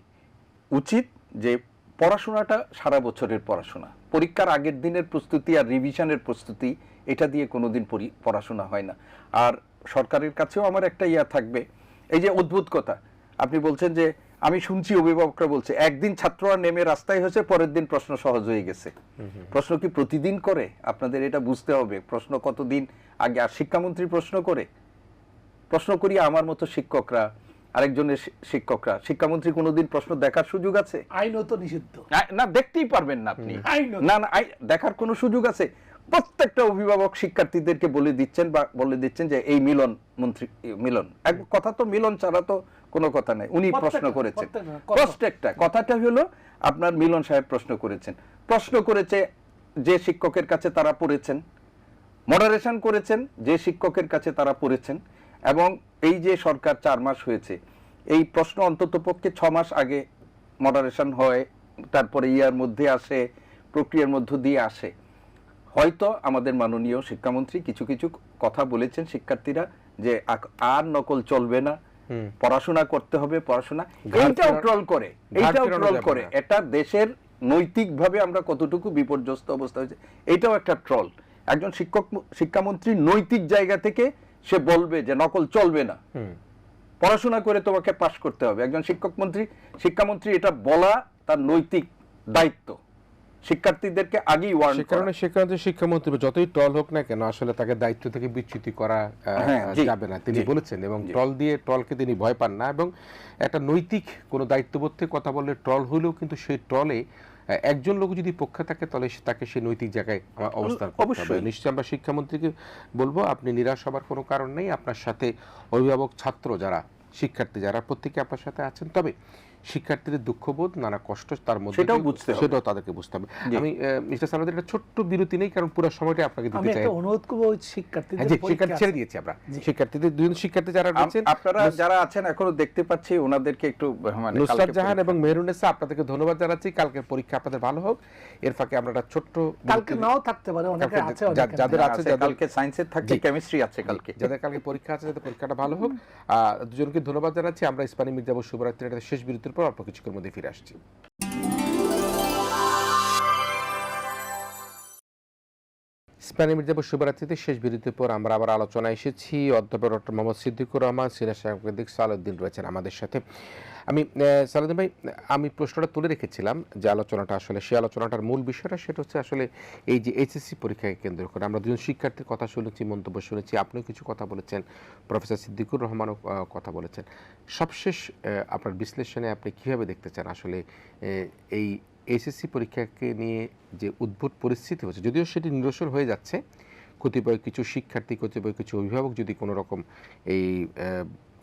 উচিত যে পড়াশোনাটা সারা বছরের পড়াশোনা, পরীক্ষার আগের দিনের প্রস্তুতি আর রিভিশনের প্রস্তুতি, এটা দিয়ে কোনোদিন পড়াশোনা হয় না। আর সরকারের কাছেও আমার একটা ইয়া থাকবে, এই যে অদ্ভুত কথা আপনি বলছেন, যে আমি শুনছি অভিভাবকরা বলছে একদিন ছাত্ররা নেমে রাস্তায় হয়েছে, পরের দিন প্রশ্ন সহজ হয়ে গেছে। প্রশ্ন কি প্রতিদিন করে? আপনাদের এটা বুঝতে হবে, প্রশ্ন কতদিন আগে। আর শিক্ষামন্ত্রী প্রশ্ন করে, প্রশ্ন করি আমার মতো শিক্ষকরা, আরেকজনের শিক্ষকরা, শিক্ষামন্ত্রী কোনোদিন প্রশ্ন দেখার সুযোগ আছে? আইনত নিষিদ্ধ না, দেখতেই পারবেন না আপনি, না দেখার কোনো সুযোগ আছে? প্রত্যেকটা অভিভাবক শিক্ষার্থীদেরকে বলে দিচ্ছেন যে এই মিলন এক কথা, তো মিলন ছাড়া তো কোনো কথা নাই। উনি প্রশ্ন করেছেন, প্রত্যেকটা কথাটা হলো আপনার মিলন সাহেব প্রশ্ন করেছে যে শিক্ষকের কাছে তারা পড়েছেন, মডারেশন করেছেন যে শিক্ষকের কাছে তারা পড়েছেন, এবং এই যে সরকার 4 মাস হয়েছে, এই প্রশ্ন অন্তত পক্ষে 6 মাস আগে মডারেশন হয়, তারপরে ইয়ার মধ্যে আসে, প্রক্রিয়ার মধ্য দিয়ে আসে। হয়তো আমাদের মাননীয় শিক্ষামন্ত্রী কিছু কিছু কথা বলেছেন শিক্ষার্থীরা যে আর নকল চলবে না, পড়াশোনা করতে হবে, পড়াশোনা, এইটাও ট্রল করে, এটা দেশের নৈতিকভাবে আমরা কতটুকু বিপর্যস্ত অবস্থা হয়েছে এইটাও একটা ট্রল। একজন শিক্ষামন্ত্রী নৈতিক জায়গা থেকে সে বলবে যে নকল চলবে না, পড়াশোনা করে তোমাকে পাশ করতে হবে। একজন শিক্ষামন্ত্রী এটা বলা তার নৈতিক দায়িত্ব, শিক্ষার্থীদেরকে আগেই ওয়ার্ন করা। সে কারণে শিক্ষামন্ত্রী যতই ট্রল হোক না কেন, আসলে তাকে দায়িত্ব থেকে বিচ্যুতি করা যাবে না, তিনি বলেছেন। এবং ট্রলকে তিনি ভয় পান না, এবং একটা নৈতিক কোনো দায়িত্ববোধ থেকে কথা বললে ট্রল হলেও কিন্তু সেই ট্রলে একজন লোক যদি পক্ষে থাকে তাহলে তাকে সেই নৈতিক জায়গায় অবস্থান করতে হবে। নিশ্চয়ই আমরা শিক্ষামন্ত্রীকে বলবো, আপনি নিরাশ হবার কোনো কারণ নেই। আপনার সাথে অভিভাবক, ছাত্র যারা, শিক্ষার্থী যারা, প্রত্যেকে আপনার সাথে আছেন। তবে শিক্ষার্থীদের দুঃখবোধ, নানা কষ্ট তার মধ্যে, সেটাও তাদেরকে বুঝতে হবে। আমি মিস্টার সালাউদ্দিন একটা ছোট্ট বিরতি নেই, কারণ পুরো সময়টা আপনাকে দিতে চাই। অনুরোধ করব শিক্ষার্থীদের ছেড়ে দিয়েছি আমরা, শিক্ষার্থীদের দুজন শিক্ষার্থী যারা রয়েছেন, আপনারা যারা আছেন এখনো দেখতে পাচ্ছি, ওনাদেরকে একটু নুসরাত জাহান এবং মেহরুন্নেসা, আপনাদেরকে ধন্যবাদ জানাচ্ছি। কালকের পরীক্ষা আপনাদের ভালো হোক। এর ফাঁকে আমরা একটা ছোট্ট, কালকে নাও থাকতে পারে, অনেকে আছে, যাদের আছে, কালকে সায়েন্সের থাকবে, কেমিস্ট্রি আছে কালকে, যাদের কালকে পরীক্ষা আছে, যাদের পরীক্ষাটা ভালো হোক। দুজনকে ধন্যবাদ জানাচ্ছি। আমরা ইসমানী মির্জাপুর শুভরাত্রির শেষ বিরতির পর অল্প কিছুক্ষণের মধ্যে ফিরে আসছি। ইসমানী মির্জাপুর শুভরাত্রিতে শেষ বিরতির পর আমরা আবার আলোচনা এসেছি। অধ্যাপক ডক্টর মোহাম্মদ সিদ্দিকুর রহমান, সিনিয়র সাংবাদিক সালাউদ্দিন রয়েছেন আমাদের সাথে। আমি সালাউদ্দিন ভাই, আমি প্রশ্নটা তুলে রেখেছিলাম যে আলোচনাটা আসলে, সেই আলোচনাটার মূল বিষয়টা সেটা হচ্ছে আসলে এই যে এইচএসসি পরীক্ষাকে কেন্দ্র করে আমরা দুজন শিক্ষার্থীর কথা শুনেছি, মন্তব্য শুনেছি, আপনিও কিছু কথা বলেছেন, প্রফেসর সিদ্দিকুর রহমানও কথা বলেছেন। সবশেষ আপনার বিশ্লেষণে আপনি কীভাবে দেখতে চান আসলে এই এইচএসসি পরীক্ষাকে নিয়ে যে উদ্ভূত পরিস্থিতি হচ্ছে, যদিও সেটি নিরসন হয়ে যাচ্ছে, কতিপয় কিছু শিক্ষার্থী, কতিপয় কিছু অভিভাবক যদি কোনো রকম এই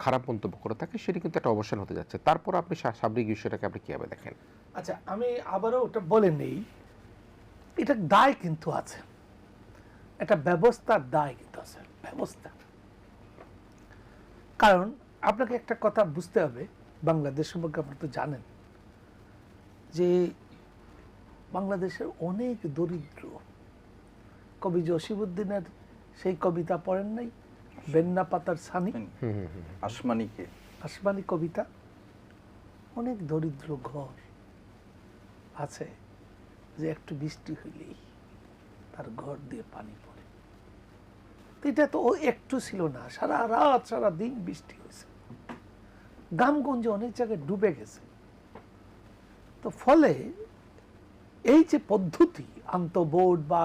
খারাপ মন্তব্য করে থাকে, সেটি কিন্তু একটা অবসান হতে যাচ্ছে, তারপর আপনি সামরিক বিষয়টাকে আপনি কীভাবে দেখেন? আচ্ছা, আমি আবারও ওটা বলে নেই, এটা দায় কিন্তু আছে, একটা ব্যবস্থার দায় কিন্তু আছে, ব্যবস্থা। কারণ আপনাকে একটা কথা বুঝতে হবে, বাংলাদেশ সম্পর্কে আপনি তো জানেন যে বাংলাদেশের অনেক দরিদ্র। কবি জসিমউদ্দিনের সেই কবিতা পড়েন নাই, বেন্না পাতার ছানি, আসমানি কবিতা? অনেক দরিদ্র ঘর আছে যে একটু বৃষ্টি হইলেই তার ঘর দিয়ে পানি পড়ে। এটা তো ও একটু ছিল না, সারা রাত সারা দিন বৃষ্টি হয়েছে, গ্রামগঞ্জে অনেক জায়গায় ডুবে গেছে। তো ফলে এই যে পদ্ধতি, আন্তঃবোর্ড বা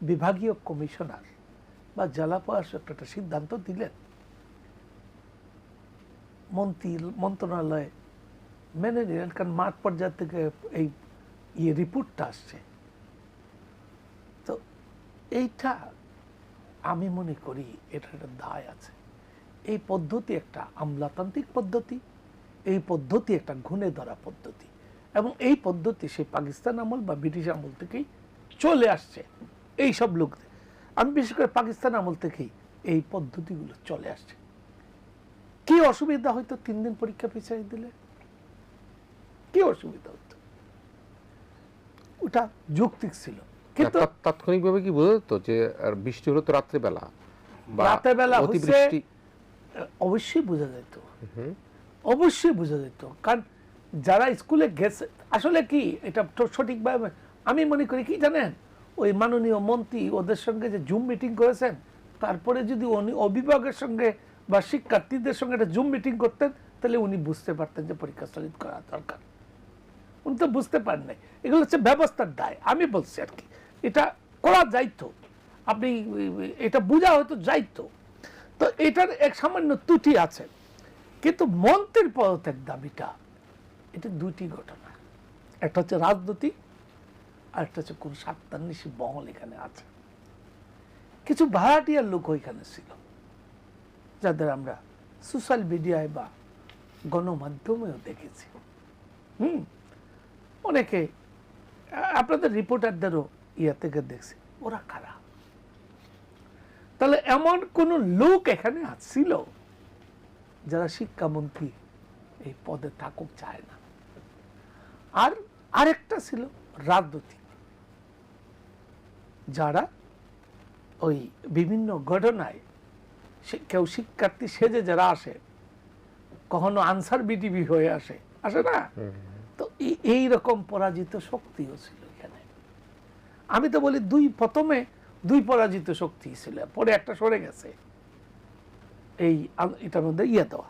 বিভাগীয় কমিশনার বা জেলা প্রশাসক একটা সিদ্ধান্ত দিলেন, মন্ত্রণালয় মেনে নিলেন, কারণ মাঠ পর্যায় থেকে এই রিপোর্টটা আসছে। তো এইটা আমি মনে করি এটা একটা দায় আছে। এই পদ্ধতি একটা আমলাতান্ত্রিক পদ্ধতি, এই পদ্ধতি একটা ঘুণে ধরা পদ্ধতি, এবং এই পদ্ধতি সেই পাকিস্তান আমল বা ব্রিটিশ আমল থেকেই চলে আসছে। এই সব লোকদের, আমি বিশেষ করে পাকিস্তান আমল থেকেই এই পদ্ধতিগুলো চলে আসছে। কি অসুবিধা হইতো 3 দিন পরীক্ষা পিছিয়ে দিলে? কি অসুবিধা হতো? ওটা যৌক্তিক ছিল। কিন্তু তাৎক্ষণিকভাবে কি বোঝা যেত যে বৃষ্টি হলো তো রাত্রেবেলা বা রাতেবেলা অতিবৃষ্টি? অবশ্যই বোঝা যেত, অবশ্যই বোঝা যেত। কারণ যারা স্কুলে গেছে, আসলে কি এটা সঠিকভাবে আমি মনে করি কি জানেন, ওই মাননীয় মন্ত্রী ওদের সঙ্গে যে জুম মিটিং করেছেন, তারপরে যদি উনি অভিভাবকের সঙ্গে বা শিক্ষার্থীদের সঙ্গে একটা জুম মিটিং করতেন, তাহলে উনি বুঝতে পারতেন যে পরীক্ষা স্থগিত করা দরকার। উনি তো বুঝতে পারেন নাই। এগুলো হচ্ছে ব্যবস্থার দায়, আমি বলছি আর কি। এটা করা যাইতো, আপনি এটা বোঝা হয়তো যাইতো। তো এটার এক সামান্য ত্রুটি আছে, কিন্তু মন্ত্রীর পদত্যাগ দাবিটা, এটা দুটি ঘটনা। একটা হচ্ছে রাজনৈতিক, আর একটা হচ্ছে কোন স্বার্থান্বেষী মহল এখানে আছে। কিছু ভাড়াটিয়ার লোক ওইখানে ছিল, যাদের আমরা সোশ্যাল মিডিয়ায় বা গণমাধ্যমেও দেখেছি। অনেকে আপনাদের রিপোর্টারদেরও ইয়া থেকে দেখছি, ওরা খারাপ। তাহলে এমন কোন লোক এখানে ছিল যারা শিক্ষামন্ত্রী এই পদে থাকুক চায় না। আর আরেকটা ছিল রাজনৈতিক, যারা ওই বিভিন্ন ঘটনায় কেউ শিক্ষার্থী সেজে যারা আসে, কখনো আনসার বিটিভি হয়ে আসে না, তো এই রকম পরাজিত শক্তিও ছিল এখানে। আমি তো বলি প্রথমে দুই পরাজিত শক্তি ছিল, পরে একটা সরে গেছে এই এটার মধ্যে দেওয়া।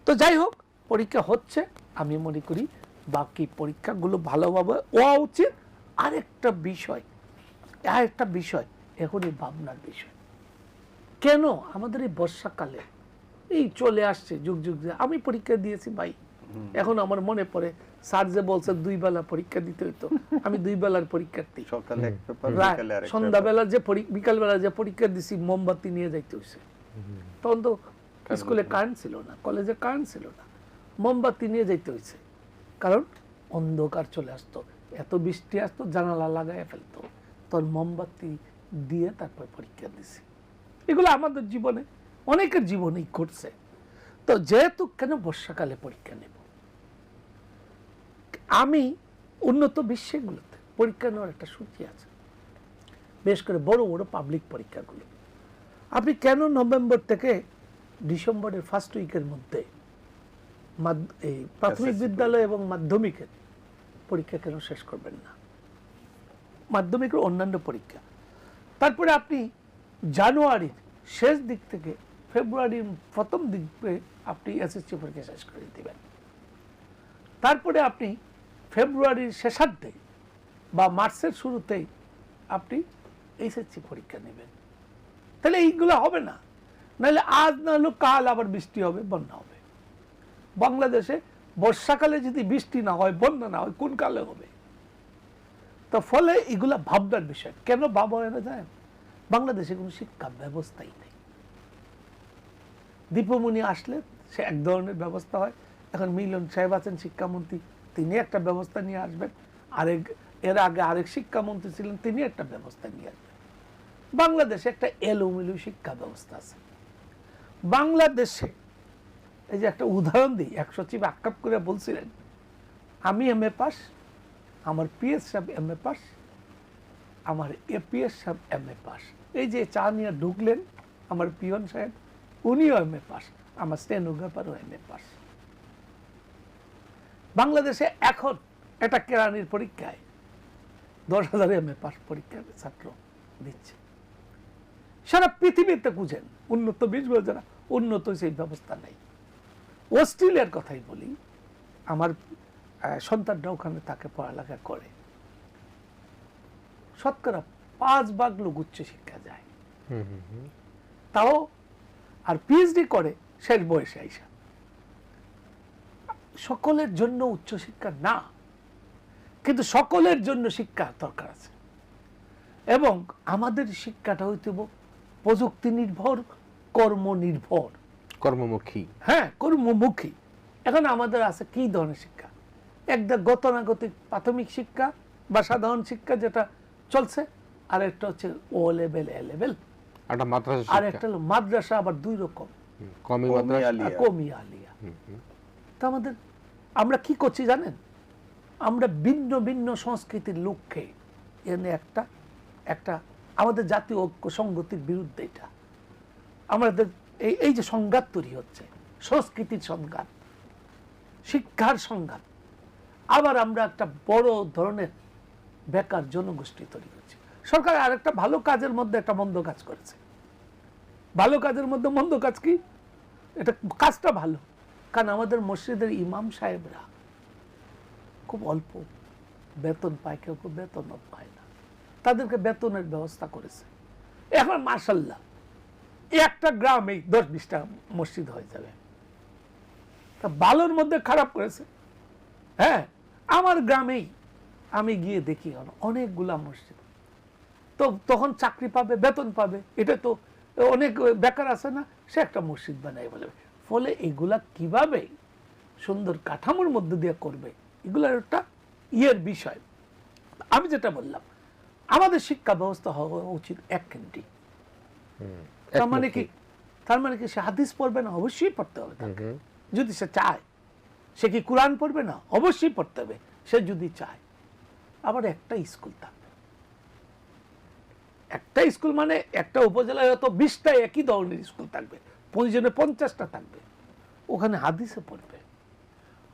তো যাই হোক, পরীক্ষা হচ্ছে, আমি মনে করি বাকি পরীক্ষাগুলো ভালোভাবে হওয়া উচিত। আরেকটা বিষয় এখন এই ভাবনার বিষয়, কেন আমাদের এই বর্ষাকালে এই চলে আসছে যুগ যুগ, আমি পরীক্ষা দিয়েছি ভাই, এখন আমার মনে পড়ে স্যার যে বলছে 2 বেলা পরীক্ষা দিতে হইতো, আমি 2 বেলার পরীক্ষার্থী, সকালে এক পেপার, বিকালে আরেক সন্ধ্যাবেলা যে বিকালবেলা যে পরীক্ষা দিছি মোমবাতি নিয়ে যাইতে হয়েছে। তখন তো স্কুলে কারেন্ট ছিল না, কলেজে কারেন্ট ছিল না, মোমবাতি নিয়ে যাইতে হয়েছে, কারণ অন্ধকার চলে আসতো, এত বৃষ্টি আসতো, জানালা লাগাইয়া ফেলতো, তখন মোমবাতি দিয়ে তারপর পরীক্ষা দিছি। এগুলো আমাদের জীবনে, অনেকের জীবনেই ঘটছে। তো যেহেতু কেন বর্ষাকালে পরীক্ষা নেব, আমি উন্নত বিশ্বেগুলোতে পরীক্ষা নেওয়ার একটা সূচি আছে, বেশ করে বড় বড় পাবলিক পরীক্ষাগুলো। আপনি কেন নভেম্বর থেকে ডিসেম্বরের ফার্স্ট উইকের মধ্যে এই প্রাথমিক বিদ্যালয় এবং মাধ্যমিকের পরীক্ষা কেন শেষ করবেন না, মাধ্যমিকের অন্যান্য পরীক্ষা? তারপরে আপনি জানুয়ারির শেষ দিক থেকে ফেব্রুয়ারির প্রথম দিকে আপনি এসএসসি পরীক্ষা শেষ করে দিবেন, তারপরে আপনি ফেব্রুয়ারির শেষার্ধে বা মার্চের শুরুতেই আপনি এসএসসি পরীক্ষা নেবেন। তাহলে এইগুলো হবে না, নাহলে আজ না হলেও কাল আবার বৃষ্টি হবে, বন্যা হবে। বাংলাদেশে বর্ষাকালে যদি বৃষ্টি না হয়, বন্যা না হয়, কোন কালে হবে? তো ফলে এগুলা ভাবনার বিষয়। কেন ভাবা হয় না জানেন? বাংলাদেশে কোনো শিক্ষা ব্যবস্থাই নেই। দীপমণি আসলে সে এক ধরনের ব্যবস্থা হয়, এখন মিলন সাহেব আছেন শিক্ষামন্ত্রী, তিনি একটা ব্যবস্থা নিয়ে আসবেন, এর আগে আরেক শিক্ষামন্ত্রী ছিলেন, তিনি একটা ব্যবস্থা নিয়ে আসবেন। বাংলাদেশে একটা এলোমেলো শিক্ষা ব্যবস্থা আছে। বাংলাদেশে এই যে একটা উদাহরণ দিই, এক সচিব আক্ষেপ করে বলছিলেন, আমি এমএ পাস, আমার পিএস সাহেব এমএ পাস, আমার এপিএস সাহেব এমএ পাস। এই যে চা নিয়ে ঢুকলেন আমার পিয়ন সাহেব, উনিও এমএ পাস, আমার স্টেনোগ্রাফারও এমএ পাস। বাংলাদেশে এখন একটা কেরানির পরীক্ষায় 10,000 এমএ পাস পরীক্ষার ছাত্র দিচ্ছে। সারা পৃথিবীতে খুঁজেন উন্নত বিশ্ব যারা উন্নত সেই ব্যবস্থা নেই। অস্ট্রেলিয়ার কথাই বলি, আমার সন্তানরা ওখানে তাকে পড়ালেখা করে, শতকরা 5 ভাগ লোক উচ্চ শিক্ষা যায়, তাও আর পিএইচডি করে শেষ বয়সে আইসা। সকলের জন্য উচ্চ শিক্ষা না, কিন্তু সকলের জন্য শিক্ষা দরকার আছে। এবং আমাদের শিক্ষাটা হইতে প্রযুক্তি নির্ভর, কর্ম নির্ভর, কর্মমুখী। হ্যাঁ, কর্মমুখী। এখন আমাদের আছে কি ধরনের শিক্ষা? একটা গতানুগতিক প্রাথমিক শিক্ষা বা সাধারণ শিক্ষা যেটা চলছে, আর একটা হচ্ছে ও লেভেল, এ লেভেল, আর একটা হলো মাদ্রাসা, আবার 2 রকম, কমি মাদ্রাসা, কমি আলিয়া। তো আমরা কি করছি জানেন? আমরা ভিন্ন ভিন্ন সংস্কৃতির লোককে এনে একটা আমাদের জাতীয় ঐক্য সংগতির বিরুদ্ধে, এটা আমাদের এই যে সংঘাত তৈরি হচ্ছে, সংস্কৃতির সংঘাত, শিক্ষার সংঘাত, আবার আমরা একটা বড় ধরনের বেকার জনগোষ্ঠী তৈরি করছি। সরকার আরেকটা ভালো কাজের মধ্যে একটা মন্দ কাজ করেছে। ভালো কাজের মধ্যে মন্দ কাজ কি? এটা কাজটা ভালো, কারণ আমাদের মসজিদের ইমাম সাহেবরা খুব অল্প বেতন পায়, কেউ কেউ বেতনও পায় না, তাদেরকে বেতনের ব্যবস্থা করেছে। এখন মাশাআল্লাহ একটা গ্রামে 10-20টা মসজিদ হয়ে যাবে। তা ভালোর মধ্যে খারাপ করেছে। হ্যাঁ, আমার গ্রামেই আমি গিয়ে দেখি অনেকগুলা মসজিদ, তো তখন চাকরি পাবে, বেতন পাবে, এটা তো অনেক বেকার আছে না, সে একটা মসজিদ বানায় বলে। ফলে এগুলা কিভাবে সুন্দর কাঠামোর মধ্যে দিয়ে করবে, এগুলার একটা বিষয়। আমি যেটা বললাম, আমাদের শিক্ষা ব্যবস্থা হওয়া উচিত এককেন্দ্রিক। তার মানে কি? তার মানে কি সে হাদিস পড়বে না? অবশ্যই পড়তে হবে তাকে, যদি সে চায়। সে কি কোরআন পড়বে না? অবশ্যই পড়তে হবে সে যদি চায়। আবার একটা স্কুল থাকবে, একটা স্কুল মানে একটা উপজেলায় হয়তো 20টা একই ধরনের স্কুল থাকবে, প্রয়োজনে 50টা থাকবে, ওখানে হাদিসে পড়বে।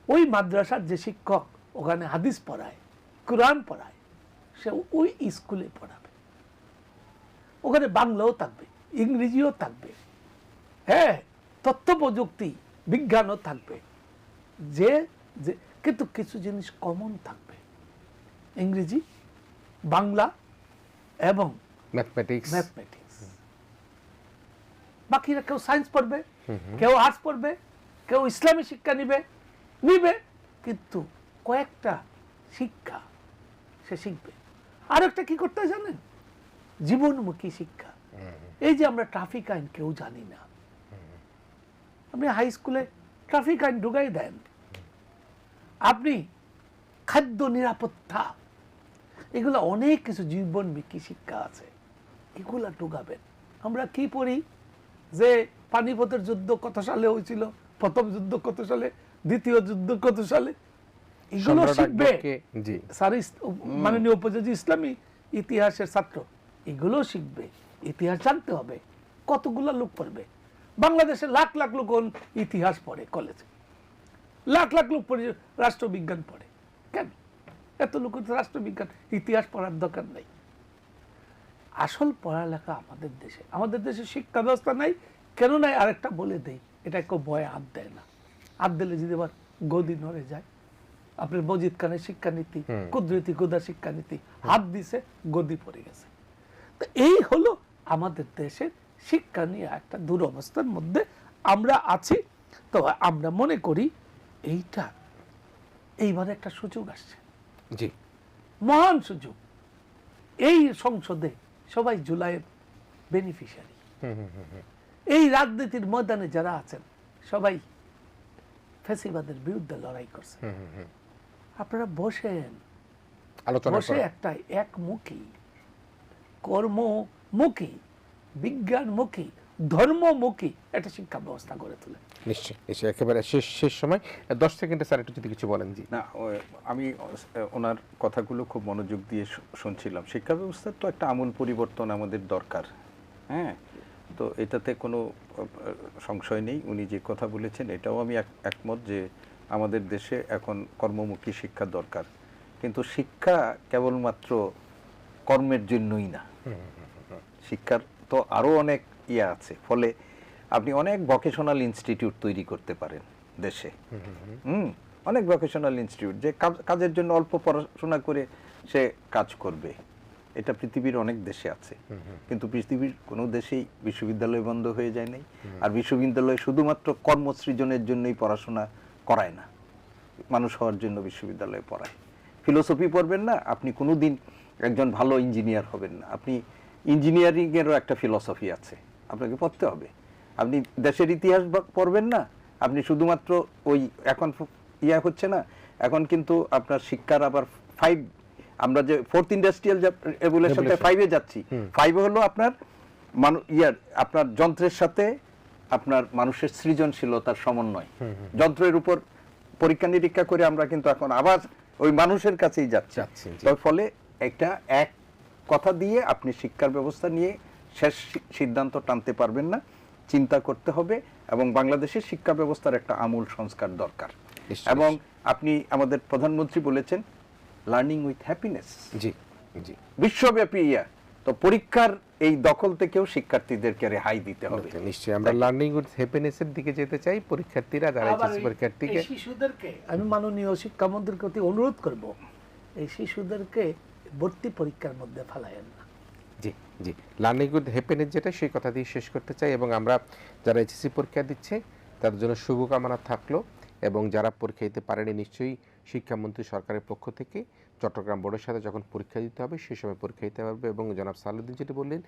ওই মাদ্রাসার যে শিক্ষক ওখানে হাদিস পড়ায়, কোরআন পড়ায়, সে ওই স্কুলে পড়াবে। ওখানে বাংলাও থাকবে, ইংরেজিও থাকবে, হ্যাঁ, তথ্য প্রযুক্তি বিজ্ঞানও থাকবে, যে যে কিন্তু কিছু জিনিস কমন থাকবে, ইংরেজি, বাংলা এবং ম্যাথমেটিক্স। বাকিরা কেউ সায়েন্স পড়বে, কেউ আর্টস পড়বে, কেউ ইসলামী শিক্ষা নিবে, কিন্তু কয়েকটা শিক্ষা সে শিখবে। আর একটা কি করতে হয় জানেন? জীবনমুখী শিক্ষা। এই যে আমরা ট্রাফিক আইন কেউ জানি না, আপনি হাই স্কুলে ট্রাফিক আইন ঢুকাই দেন, আপনি খাদ্য নিরাপত্তা, এগুলো অনেক কিছু জীবনমুখী শিক্ষা আছে, এগুলা ঢুকাবেন। আমরা কি পড়ি যে পানিপথের যুদ্ধ কত সালে হয়েছিল, প্রথম যুদ্ধ কত সালে, দ্বিতীয় যুদ্ধ কত সালে, এগুলো শিখবে। জি, স্যার মাননীয় উপজাতি ইসলামী ইতিহাসের ছাত্র, এগুলো শিখবে। ইতিহাস জানতে হবে। কতগুলো লোক পড়বে? বাংলাদেশে লাখ লাখ লোক ইতিহাস পড়ে কলেজে, লাখ লাখ লোক পড়ে রাষ্ট্রবিজ্ঞান পড়ে। কেন এত লোক রাষ্ট্রবিজ্ঞান, ইতিহাস পড়ার দরকার নেই। আসল পড়ালেখা আমাদের দেশে শিক্ষা ব্যবস্থা নাই। কেন নাই আরেকটা বলে দেই, এটা কেউ ভয়ে হাত দেয় না। হাত দিলে যদি আবার গদি নড়ে যায়। আপনার মজিদ খানের শিক্ষানীতি, কুদরতি গোদা শিক্ষানীতি, হাত দিছে, গদি পড়ে গেছে। তো এই হলো আমাদের দেশের শিক্ষা নিয়ে একটা দুরবস্থার মধ্যে আমরা আছি। তো আমরা মনে করি এইবারে একটা সুযোগ আসছে, জি, মহান সুযোগ। এই সংসদে সবাই জুলাইয়ের বেনিফিশিয়ারি। এই রাজনীতির ময়দানে যারা আছেন সবাই ফ্যাসিবাদের বিরুদ্ধে লড়াই করছে। আপনারা বসেন, বসে একটা একমুখী, কর্মমুখী, বিজ্ঞানমুখী, ধর্মমুখী একটা শিক্ষা ব্যবস্থা গড়ে তোলে। নিশ্চয়ই একেবারে শেষ সময় 10 সেকেন্ডে স্যার একটু যদি কিছু বলেন। জি না, আমি ওনার কথাগুলো খুব মনোযোগ দিয়ে শুনছিলাম। শিক্ষা ব্যবস্থার তো একটা আমূল পরিবর্তন আমাদের দরকার। হ্যাঁ, তো এটাতে কোনো সংশয় নেই। উনি যে কথা বলেছেন এটাও আমি একমত যে আমাদের দেশে এখন কর্মমুখী শিক্ষা দরকার। কিন্তু শিক্ষা কেবলমাত্র কর্মের জন্যই না, শিক্ষার তো আরও অনেক আছে। ফলে আপনি অনেক ভোকেশনাল ইনস্টিটিউট তৈরি করতে পারেন দেশে। অনেক ভোকেশনাল ইনস্টিটিউট যে কাজের জন্য অল্প পড়াশোনা করে সে কাজ করবে। এটা পৃথিবীর অনেক দেশে আছে, কিন্তু পৃথিবীর কোনো দেশেই বিশ্ববিদ্যালয় বন্ধ হয়ে যায় নাই। আর বিশ্ববিদ্যালয় শুধুমাত্র কর্মসৃজনের জন্যই পড়াশোনা করায় না, মানুষ হওয়ার জন্য বিশ্ববিদ্যালয়ে পড়ায়। ফিলোসফি পড়বেন না, আপনি কোনোদিন একজন ভালো ইঞ্জিনিয়ার হবেন না। আপনি ইঞ্জিনিয়ারিংয়েরও একটা ফিলোসফি আছে, আপনাকে পড়তে হবে। আপনি দেশের ইতিহাস পড়বেন না, আপনি শুধুমাত্র ওই এখন হচ্ছে না, এখন কিন্তু আপনার শিক্ষার আবার 5, আমরা যে 4th ইন্ডাস্ট্রিয়াল রেভলিউশনে 5-এ যাচ্ছি। 5 হলো আপনার আপনার যন্ত্রের সাথে আপনার মানুষের সৃজনশীলতার সমন্বয়। যন্ত্রের উপর পরীক্ষা নিরীক্ষা করে আমরা কিন্তু এখন আবার ওই মানুষের কাছেই যাচ্ছি। তার ফলে একটা এক কথা দিয়ে আপনি শিক্ষার ব্যবস্থা নিয়ে শেষ সিদ্ধান্ত টানতে পারবেন না, চিন্তা করতে হবে। এবং বাংলাদেশের শিক্ষা ব্যবস্থার একটা আমূল সংস্কার দরকার। এবং আপনি আমাদের প্রধানমন্ত্রী বলেছেন লার্নিং উইথ হ্যাপিনেস। জি জি, বিশ্বব্যাপী তো পরীক্ষার এই দখল থেকেও শিক্ষার্থীদেরকে রেহাই দিতে হবে। নিশ্চয়ই আমরা লার্নিং উইথ হ্যাপিনেসের দিকে যেতে চাই। পরীক্ষার্থীরা যারা এইচএসসি পরীক্ষার্থীকে, শিশুদেরকে আমি মাননীয় শিক্ষামন্ত্রীর প্রতি অনুরোধ করব, এই শিশুদেরকে ভর্তি পরীক্ষার মধ্যে ফেলায়েন না। জি জি, লার্নিং উইথ হ্যাপিনেস যেটা, সেই কথা দিয়ে শেষ করতে চাই। এবং আমরা যারা এইচএসসি পরীক্ষা দিচ্ছে তাদের জন্য শুভকামনা থাকলো। এবং যারা পরীক্ষা দিতে পারেনি, নিশ্চয়ই শিক্ষামন্ত্রী সরকারের পক্ষ থেকে চট্টগ্রাম বোর্ডের সাথে যখন পরীক্ষা দিতে হবে সেই সময় পরীক্ষা দিতে পারবে। এবং জনাব সালাউদ্দিন যেটি বললেন,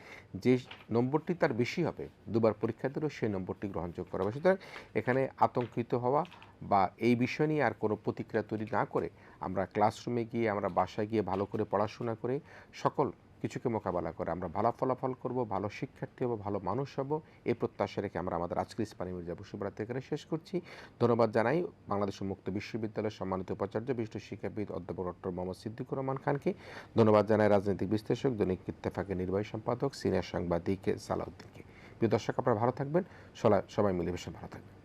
যে নম্বরটি তার বেশি হবে, দুবার পরীক্ষা দিলেও সেই নম্বরটি গ্রহণযোগ্য করা হবে। সুতরাং এখানে আতঙ্কিত হওয়া বা এই বিষয় নিয়ে আর কোনো প্রতিক্রিয়া তৈরি না করে আমরা ক্লাসরুমে গিয়ে, আমরা বাসায় গিয়ে ভালো করে পড়াশোনা করে সকল কিছুকে মোকাবেলা করে আমরা ভালো ফলাফল করব, ভালো শিক্ষার্থী হব, ভালো মানুষ হব, এই প্রত্যাশা রেখে আমরা আমাদের আজকের ইস্পানি মির্জা বসুবরাত এখানে শেষ করছি। ধন্যবাদ জানাই বাংলাদেশ উন্মুক্ত বিশ্ববিদ্যালয়ের সম্মানিত উপাচার্য বিশিষ্ট শিক্ষাবিদ অধ্যাপক ডক্টর মোহাম্মদ সিদ্দিকুর রহমান খানকে। ধন্যবাদ জানাই রাজনৈতিক বিশ্লেষক দৈনিক ইত্তেফাকের নির্বাহী সম্পাদক সিনিয়র সাংবাদিক সালাউদ্দিনকে। প্রিয় দর্শক, আপনারা ভালো থাকবেন, সবাই মিলেমিশে ভালো থাকবেন।